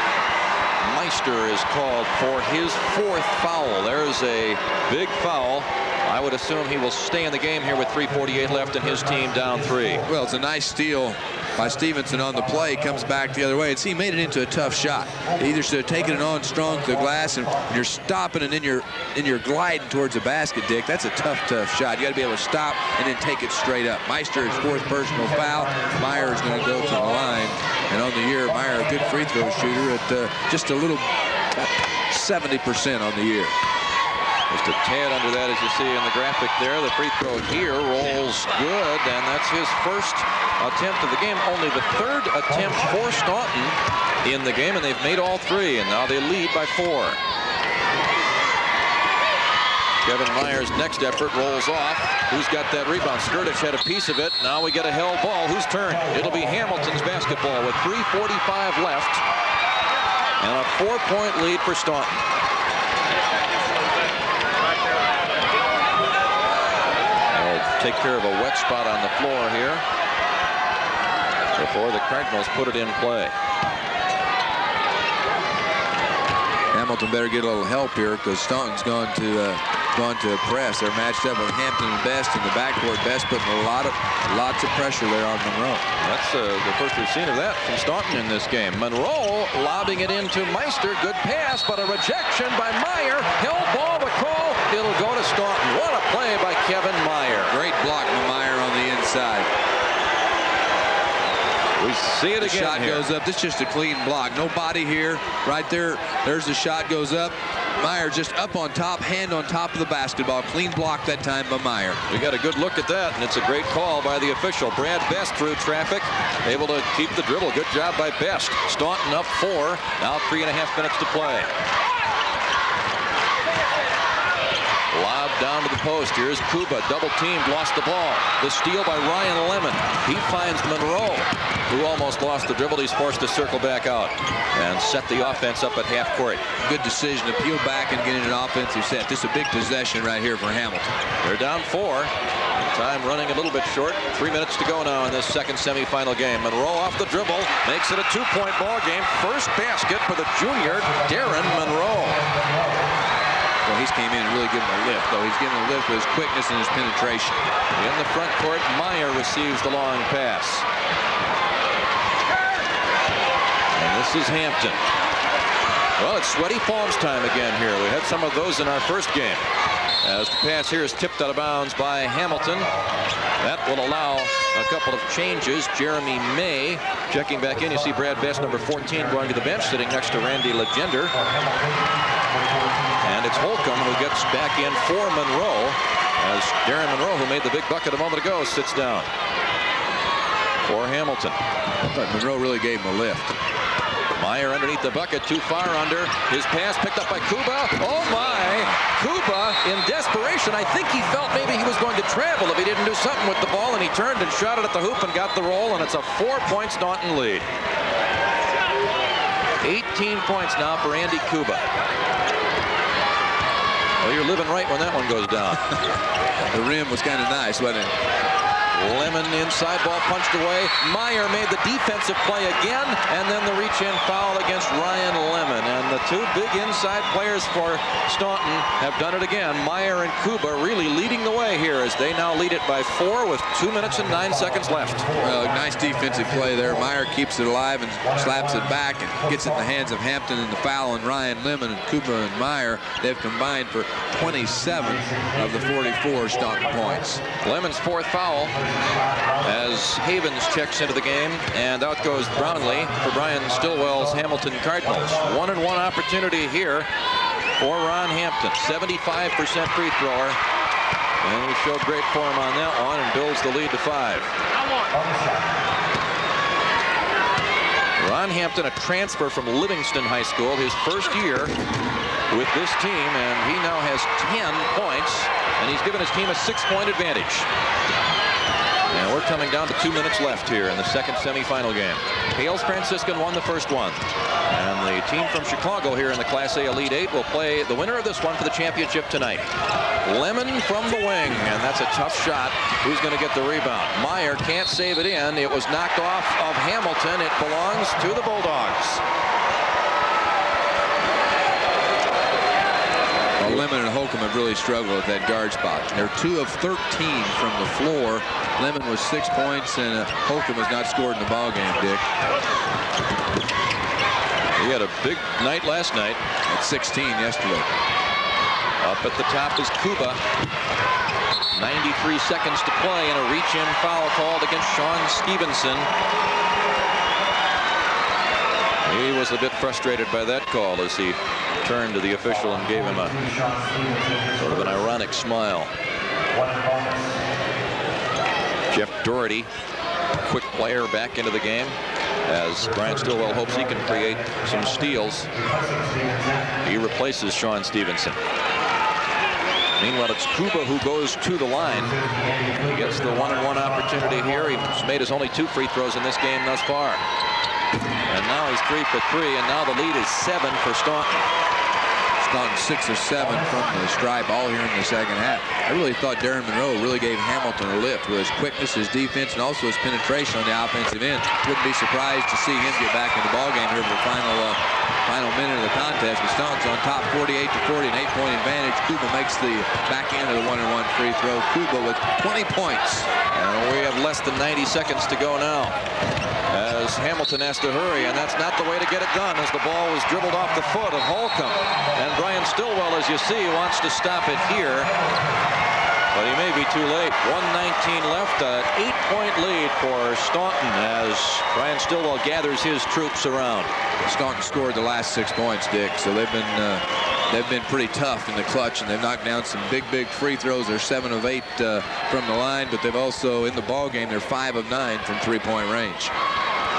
Meister is called for his 4th foul. There's a big foul. I would assume he will stay in the game here with 3:48 left and his team down 3. Well, it's a nice steal by Stevenson on the play. Comes back the other way. He made it into a tough shot. He either should have taken it on strong to the glass, and you're stopping and then you're gliding towards the basket, Dick. That's a tough shot. You got to be able to stop and then take it straight up. Meister, his 4th personal foul. Meyer is going to go to the line, and on the year, Meyer a good free throw shooter at just a little 70% on the year. Just a tad under that, as you see in the graphic there. The free throw here rolls good, and that's his first attempt of the game. Only the 3rd attempt for Staunton in the game, and they've made all 3, and now they lead by 4. Kevin Meyer's next effort rolls off. Who's got that rebound? Skirtich had a piece of it. Now we get a held ball. Whose turn? It'll be Hamilton's basketball with 3:45 left, and a 4-point lead for Staunton. Take care of a wet spot on the floor here before the Cardinals put it in play. Hamilton better get a little help here because Staunton's gone to a press. They're matched up with Hampton and Best in the backcourt. Best putting lots of pressure there on Monroe. That's the first we've seen of that from Staunton in this game. Monroe lobbing it into Meister. Good pass, but a rejection by Meyer. Held ball, the call. It'll go to Staunton. What a play by Kevin Meyer. Great block by Meyer on the inside. We see it again. The shot goes up. This is just a clean block. No body here. Right there. There's the shot goes up. Meyer just up on top, hand on top of the basketball. Clean block that time by Meyer. We got a good look at that, and it's a great call by the official. Brad Best through traffic, able to keep the dribble. Good job by Best. Staunton up 4. Now 3.5 minutes to play. Lob down to the post. Here's Kuba, double teamed, lost the ball. The steal by Ryan Lemon. He finds Monroe, who almost lost the dribble. He's forced to circle back out and set the offense up at half court. Good decision to peel back and get in an offensive set. This is a big possession right here for Hamilton. They're down 4. Time running a little bit short. 3 minutes to go now in this second semifinal game. Monroe off the dribble, makes it a 2-point ball game. First basket for the junior, Darren Monroe. Well, he's came in and really given a lift, though. He's given a lift with his quickness and his penetration. In the front court, Meyer receives the long pass. And this is Hampton. Well, it's sweaty palms time again here. We had some of those in our first game. As the pass here is tipped out of bounds by Hamilton. That will allow a couple of changes. Jeremy May checking back in. You see Brad Best, number 14, going to the bench, sitting next to Randy Legender. And it's Holcomb who gets back in for Monroe, as Darren Monroe, who made the big bucket a moment ago, sits down for Hamilton. I thought Monroe really gave him a lift. Meyer underneath the bucket, too far under. His pass picked up by Kuba. Oh my! Kuba in desperation. I think he felt maybe he was going to travel if he didn't do something with the ball, and he turned and shot it at the hoop and got the roll, and it's a 4-point Staunton lead. 18 points now for Andy Kuba. Well, you're living right when that one goes down. The rim was kind of nice, wasn't it? Lemon inside, ball punched away. Meyer made the defensive play again, and then the reach-in foul against Ryan Lemon. And the two big inside players for Staunton have done it again. Meyer and Kuba really leading the way here as they now lead it by 4 with 2 minutes and 9 seconds left. Well, nice defensive play there. Meyer keeps it alive and slaps it back and gets it in the hands of Hampton, and the foul on Ryan Lemon. And Kuba and Meyer, they've combined for 27 of the 44 Staunton points. Lemon's 4th foul as Havens checks into the game, and out goes Brownlee for Brian Stillwell's Hamilton Cardinals. 1-and-1 opportunity here for Ron Hampton. 75% free thrower, and he showed great form on that one and builds the lead to 5. Ron Hampton, a transfer from Livingston High School, his first year with this team, and he now has 10 points, and he's given his team a 6-point advantage. And we're coming down to 2 minutes left here in the second semifinal game. Hales Franciscan won the first one. And the team from Chicago here in the Class A Elite 8 will play the winner of this one for the championship tonight. Lemon from the wing, and that's a tough shot. Who's going to get the rebound? Meyer can't save it in. It was knocked off of Hamilton. It belongs to the Bulldogs. Well, Lemon and Holcomb have really struggled at that guard spot. They're 2 of 13 from the floor. Lemon was 6 points, and Holcomb has not scored in the ball game, Dick. He had a big night last night. At 16 yesterday. Up at the top is Kuba. 93 seconds to play, and a reach-in foul called against Sean Stevenson. He was a bit frustrated by that call as he turned to the official and gave him a sort of an ironic smile. Jeff Doherty, quick player, back into the game as Brian Stillwell hopes he can create some steals. He replaces Sean Stevenson. Meanwhile, it's Kuba who goes to the line. He gets the 1-and-1 opportunity here. He's made his only 2 free throws in this game thus far. And now he's 3 for 3, and now the lead is 7 for Staunton. Staunton 6 of 7 from the stripe, all here in the second half. I really thought Darren Monroe really gave Hamilton a lift with his quickness, his defense, and also his penetration on the offensive end. Wouldn't be surprised to see him get back in the ballgame here for the final minute of the contest. But Staunton's on top 48-40, an 8-point advantage. Kuba makes the back end of the 1-and-1 free throw. Kuba with 20 points. And we have less than 90 seconds to go now, as Hamilton has to hurry, and that's not the way to get it done, as the ball was dribbled off the foot of Holcomb. And Brian Stillwell, as you see, wants to stop it here, but he may be too late. 1:19 left, an 8-point lead for Staunton as Brian Stillwell gathers his troops around. Staunton scored the last 6 points, Dick, so they've been pretty tough in the clutch, and they've knocked down some big free throws. They're 7 of 8 from the line, but they've also, in the ball game, they're 5 of 9 from 3-point range.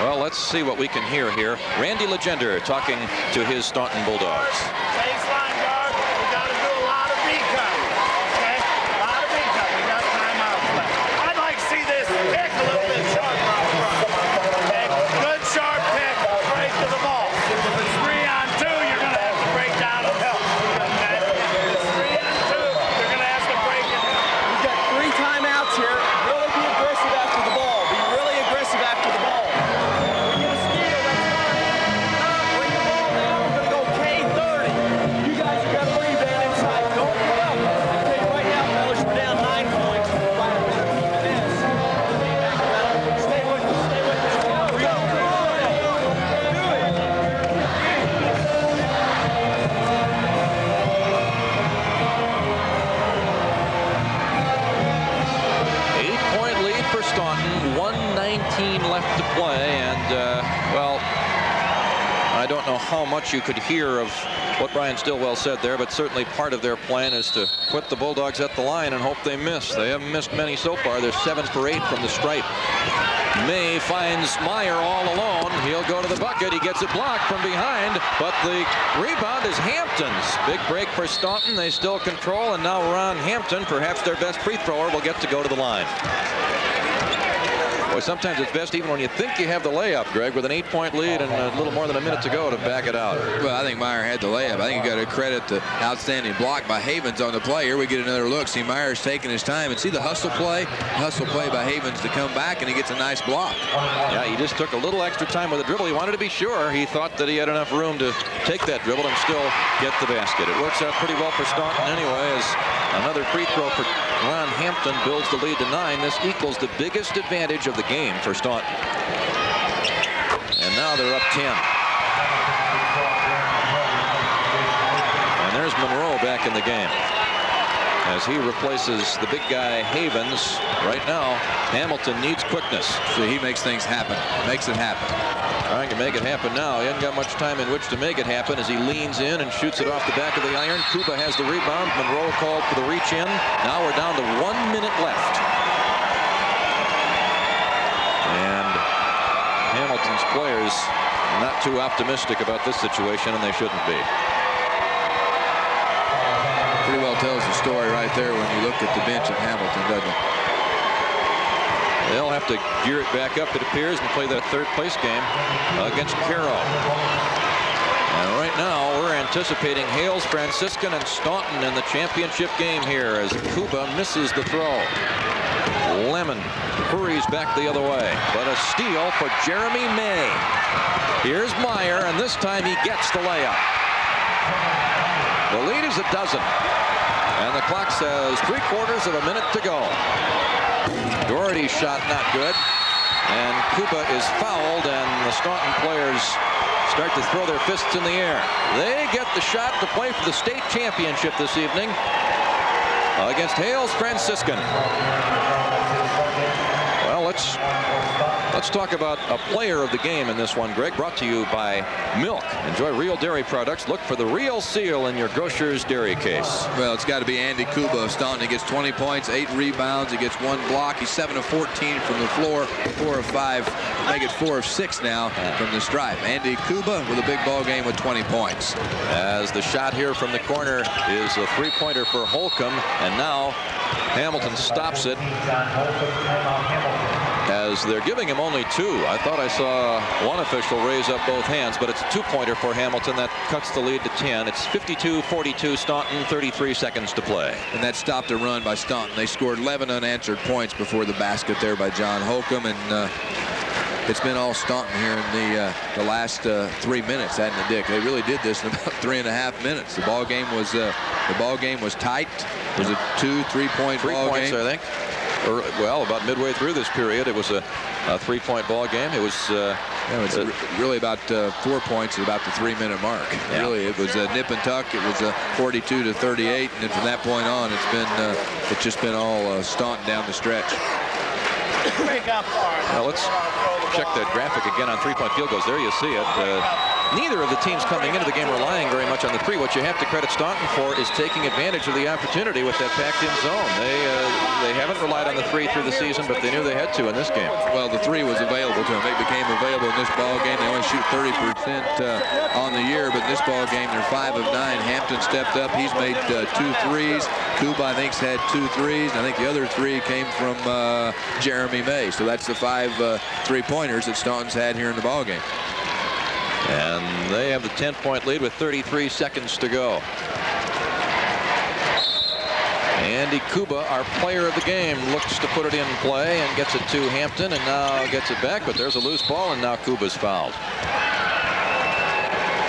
Well, let's see what we can hear here. Randy Legender talking to his Staunton Bulldogs. Baseline guard, we got to do a lot of recon, okay? play, and well, I don't know how much you could hear of what Brian Stillwell said there, but certainly part of their plan is to put the Bulldogs at the line and hope they miss. They haven't missed many so far. They're 7 for 8 from the stripe. May finds Meyer all alone. He'll go to the bucket. He gets it blocked from behind, but the rebound is Hampton's. Big break for Staunton. They still control, and now Ron Hampton, perhaps their best free thrower, will get to go to the line. Boy, sometimes it's best even when you think you have the layup, Greg, with an 8-point lead and a little more than a minute to go to back it out. Well, I think Meyer had the layup. I think you got to credit the outstanding block by Havens on the play. Here we get another look. See, Meyer's taking his time, and see the hustle play by Havens to come back, and he gets a nice block. Yeah, he just took a little extra time with the dribble. He wanted to be sure. He thought that he had enough room to take that dribble and still get the basket. It works out pretty well for Staunton anyway, as another free throw for Ron Hampton builds the lead to 9. This equals the biggest advantage of the game for Staunton. And now they're up 10. And there's Monroe back in the game as he replaces the big guy Havens. Right now, Hamilton needs quickness. So he makes things happen, makes it happen. Trying to make it happen now. He hasn't got much time in which to make it happen as he leans in and shoots it off the back of the iron. Kuba has the rebound. Monroe called for the reach in. Now we're down to 1 minute left. And Hamilton's players not too optimistic about this situation, and they shouldn't be. Pretty well tells the story right there when you look at the bench of Hamilton, doesn't it? They'll have to gear it back up, it appears, and play that third place game against Caro. And right now, we're anticipating Hales, Franciscan, and Staunton in the championship game here as Kuba misses the throw. Lemon hurries back the other way, but a steal for Jeremy May. Here's Meyer, and this time he gets the layup. The lead is a dozen, and the clock says 3/4 of a minute to go. Doherty's shot not good, and Kuba is fouled, and the Staunton players start to throw their fists in the air. They get the shot to play for the state championship this evening against Hales Franciscan. Well, let's talk about a player of the game in this one, Greg. Brought to you by Milk. Enjoy real dairy products. Look for the real seal in your grocer's dairy case. Well, it's got to be Andy Kuba of Staunton. He gets 20 points, 8 rebounds. He gets 1 block. He's 7 of 14 from the floor, 4 of 5. Make it 4 of 6 now from the stripe. Andy Kuba with a big ball game with 20 points. As the shot here from the corner is a 3-pointer for Holcomb, and now Hamilton stops it as they're giving him only 2. I thought I saw one official raise up both hands, but it's a 2-pointer for Hamilton. That cuts the lead to 10. It's 52-42 Staunton, 33 seconds to play. And that stopped a run by Staunton. They scored 11 unanswered points before the basket there by John Holcomb, and it's been all Staunton here in the last 3 minutes, hasn't it, Dick? They really did this in about 3.5 minutes. The ball game was tight. It was a 2-3-point ball game. 3 points, I think. Well, about midway through this period, it was a 3-point ball game. It was really about 4 points at about the 3-minute mark. Yeah. Really, it was a nip and tuck. It was a 42-38, and then from that point on, it's just been all Staunton down the stretch. Now let's check that graphic again on 3-point field goals. There you see it. Neither of the teams coming into the game relying very much on the 3. What you have to credit Staunton for is taking advantage of the opportunity with that packed-in zone. They haven't relied on the 3 through the season, but they knew they had to in this game. Well, the 3 was available to them. It became available in this ball game. They only shoot 30% on the year, but in this ball game, they're 5 of 9. Hampton stepped up. He's made 2 threes. Kuba, I think, has had 2 threes. I think the other 3 came from Jeremy May. So that's the 5 3-pointers that Staunton's had here in the ball game. And they have the 10-point lead with 33 seconds to go. Andy Kuba, our player of the game, looks to put it in play and gets it to Hampton, and now gets it back, but there's a loose ball, and now Kuba's fouled.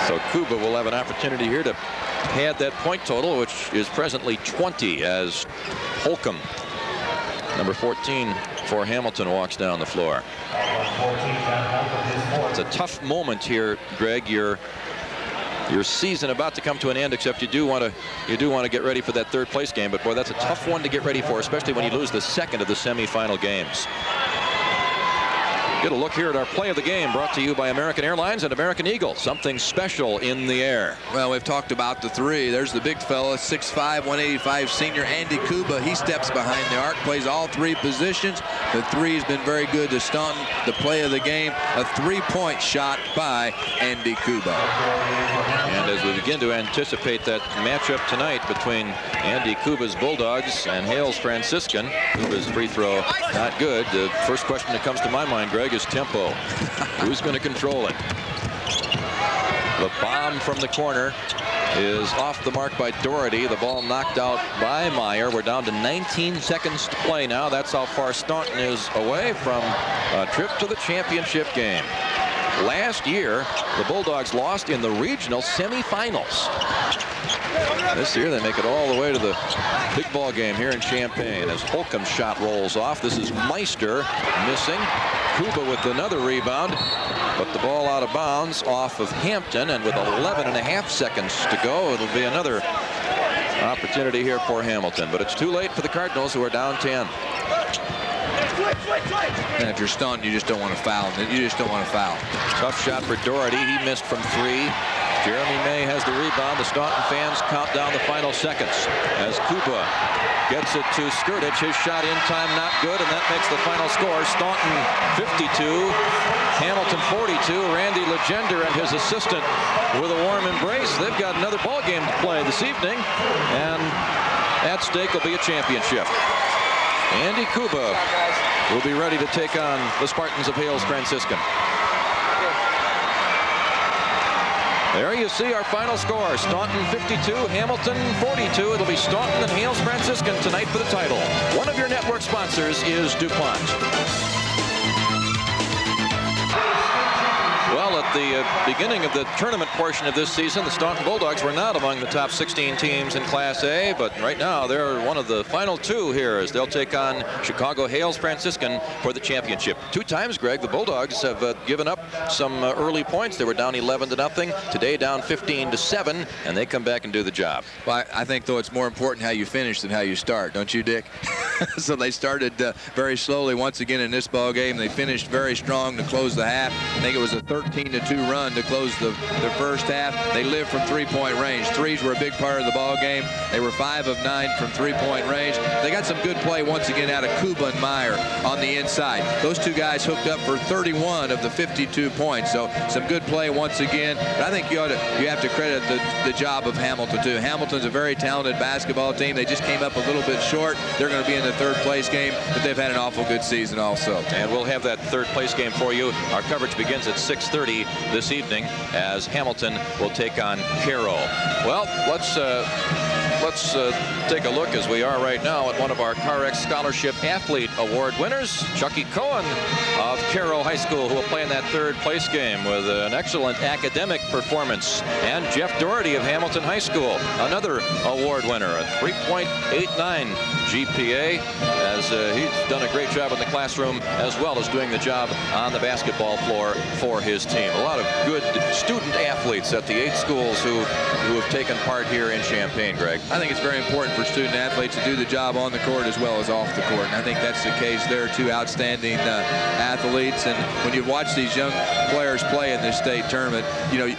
So Kuba will have an opportunity here to pad that point total, which is presently 20, as Holcomb, number 14 for Hamilton, walks down the floor. It's a tough moment here, Greg. Your season about to come to an end, except you do want to get ready for that third place game. But boy, that's a tough one to get ready for, especially when you lose the second of the semifinal games. Get a look here at our play of the game, brought to you by American Airlines and American Eagle. Something special in the air. Well, we've talked about the three. There's the big fella, 6'5", 185 senior Andy Kuba. He steps behind the arc, plays all three positions. The three's been very good to Staunton. The play of the game, a three-point shot by Andy Kuba. And as we begin to anticipate that matchup tonight between Andy Kuba's Bulldogs and Hales Franciscan, Kuba's free throw not good. The first question that comes to my mind, Greg, is tempo. Who's going to control it? The bomb from the corner is off the mark by Doherty. The ball knocked out by Meyer. We're down to 19 seconds to play now. That's how far Staunton is away from a trip to the championship game. Last year, the Bulldogs lost in the regional semifinals. This year, they make it all the way to the big ball game here in Champaign as Holcomb's shot rolls off. This is Meister missing. Kuba with another rebound, but the ball out of bounds off of Hampton, and with 11.5 seconds to go, it'll be another opportunity here for Hamilton. But it's too late for the Cardinals, who are down 10. And if you're stunned, you just don't want to foul. You just don't want to foul. Tough shot for Doherty. He missed from 3. Jeremy May has the rebound. The Staunton fans count down the final seconds as Kuba gets it to Skirtic. His shot in time not good, and that makes the final score Staunton 52, Hamilton 42. Randy Legender and his assistant with a warm embrace. They've got another ball game to play this evening, and at stake will be a championship. Andy Kuba will be ready to take on the Spartans of Hales Franciscan. There you see our final score. Staunton 52, Hamilton 42. It'll be Staunton and Hales Franciscan tonight for the title. One of your network sponsors is DuPont. Well, at the beginning of the tournament portion of this season, the Staunton Bulldogs were not among the top 16 teams in Class A, but right now they're one of the final 2 here as they'll take on Chicago Hales Franciscan for the championship. 2 times, Greg, the Bulldogs have given up some early points. They were down 11-0. Today down 15-7, and they come back and do the job. Well, I think, though, it's more important how you finish than how you start, don't you, Dick? So they started very slowly once again in this ball game. They finished very strong to close the half. I think it was a 13-2 run to close the first half. They lived from three-point range. Threes were a big part of the ball game. They were 5 of 9 from three-point range. They got some good play once again out of Kuba and Meyer on the inside. Those 2 guys hooked up for 31 of the 52 points. So some good play once again. But I think you have to credit the job of Hamilton too. Hamilton's a very talented basketball team. They just came up a little bit short. They're going to be in the 3rd place game, but they've had an awful good season also. And we'll have that 3rd place game for you. Our coverage begins at 6:30 this evening as Hamilton will take on Cairo. Well, let's take a look, as we are right now, at one of our CarX Scholarship Athlete Award winners, Chucky Cohen of Cairo High School, who will play in that 3rd place game with an excellent academic performance. And Jeff Doherty of Hamilton High School, another award winner, a 3.89 GPA, as he's done a great job in the classroom as well as doing the job on the basketball floor for his team. A lot of good student athletes at the 8 schools who have taken part here in Champaign, Greg. I think it's very important for student athletes to do the job on the court as well as off the court, and I think that's the case. There are 2 outstanding athletes, and when you watch these young players play in this state tournament, you know,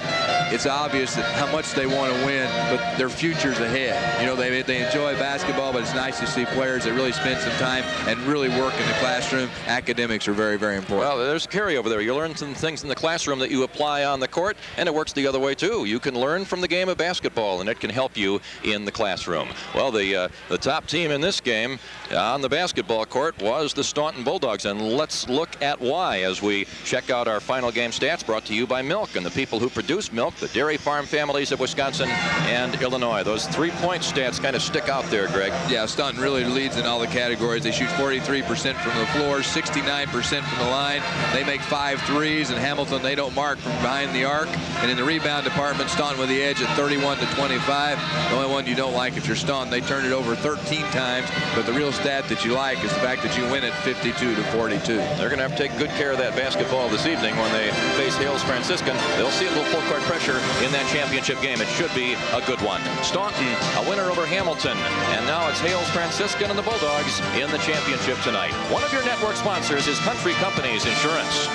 it's obvious that how much they want to win, but their future's ahead. You know, they enjoy basketball, but it's nice to see players that really spend some time and really work in the classroom. Academics are very, very important. Well, there's carryover there. You learn some things in the classroom that you apply on the court, and it works the other way too. You can learn from the game of basketball, and it can help you in the classroom. Well, the top team in this game on the basketball court was the Staunton Bulldogs, and let's look at why as we check out our final game stats, brought to you by Milk and the people who produce milk, the dairy farm families of Wisconsin and Illinois. Those 3-point stats kind of stick out there, Greg. Yeah, Staunton really leads in all the categories. They shoot 43% from the floor, 69% from the line. They make 5 threes, and Hamilton, they don't mark from behind the arc. And in the rebound department, Staunton with the edge at 31-25. The only one you don't like if you're Staunton, they turned it over 13 times, but the real stat that you like is the fact that you win it 52-42. They're going to have to take good care of that basketball this evening when they face Hales Franciscan. They'll see a little full court pressure future in that championship game. It should be a good one. Staunton, a winner over Hamilton. And now it's Hales Franciscan and the Bulldogs in the championship tonight. One of your network sponsors is Country Companies Insurance.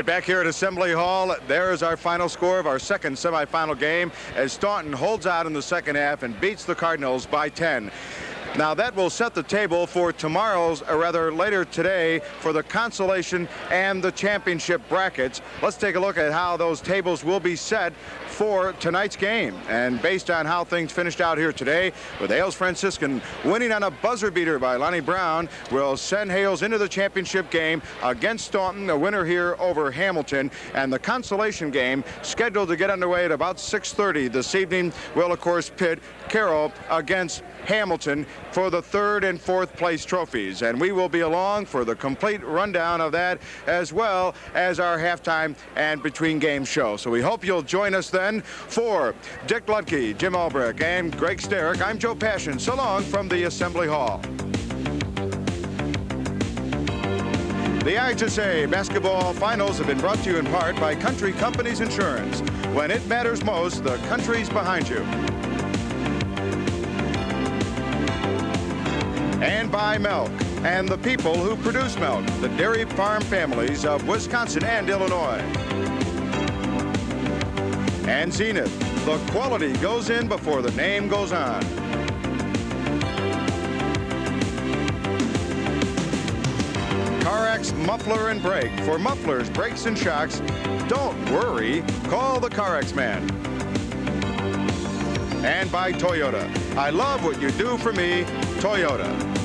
Back here at Assembly Hall, there is our final score of our second semifinal game as Staunton holds out in the second half and beats the Cardinals by 10. Now that will set the table for tomorrow's, or rather later today, for the consolation and the championship brackets. Let's take a look at how those tables will be set for tonight's game. And based on how things finished out here today, with Hales Franciscan winning on a buzzer beater by Lonnie Brown, will send Hales into the championship game against Staunton, a winner here over Hamilton. And the consolation game, scheduled to get underway at about 6:30 this evening, will of course pit Carroll against Hamilton for the third and fourth place trophies. And we will be along for the complete rundown of that, as well as our halftime and between game show. So we hope you'll join us then. For Dick Ludke, Jim Albrecht, and Greg Sterick, I'm Joe Passion. So long from the Assembly Hall. The IHSA basketball finals have been brought to you in part by Country Companies Insurance. When it matters most, the country's behind you. And by milk and the people who produce milk, the dairy farm families of Wisconsin and Illinois. And Zenith, the quality goes in before the name goes on. CarX Muffler and Brake. For mufflers, brakes, and shocks, don't worry, call the CarX man. And by Toyota. I love what you do for me, Toyota.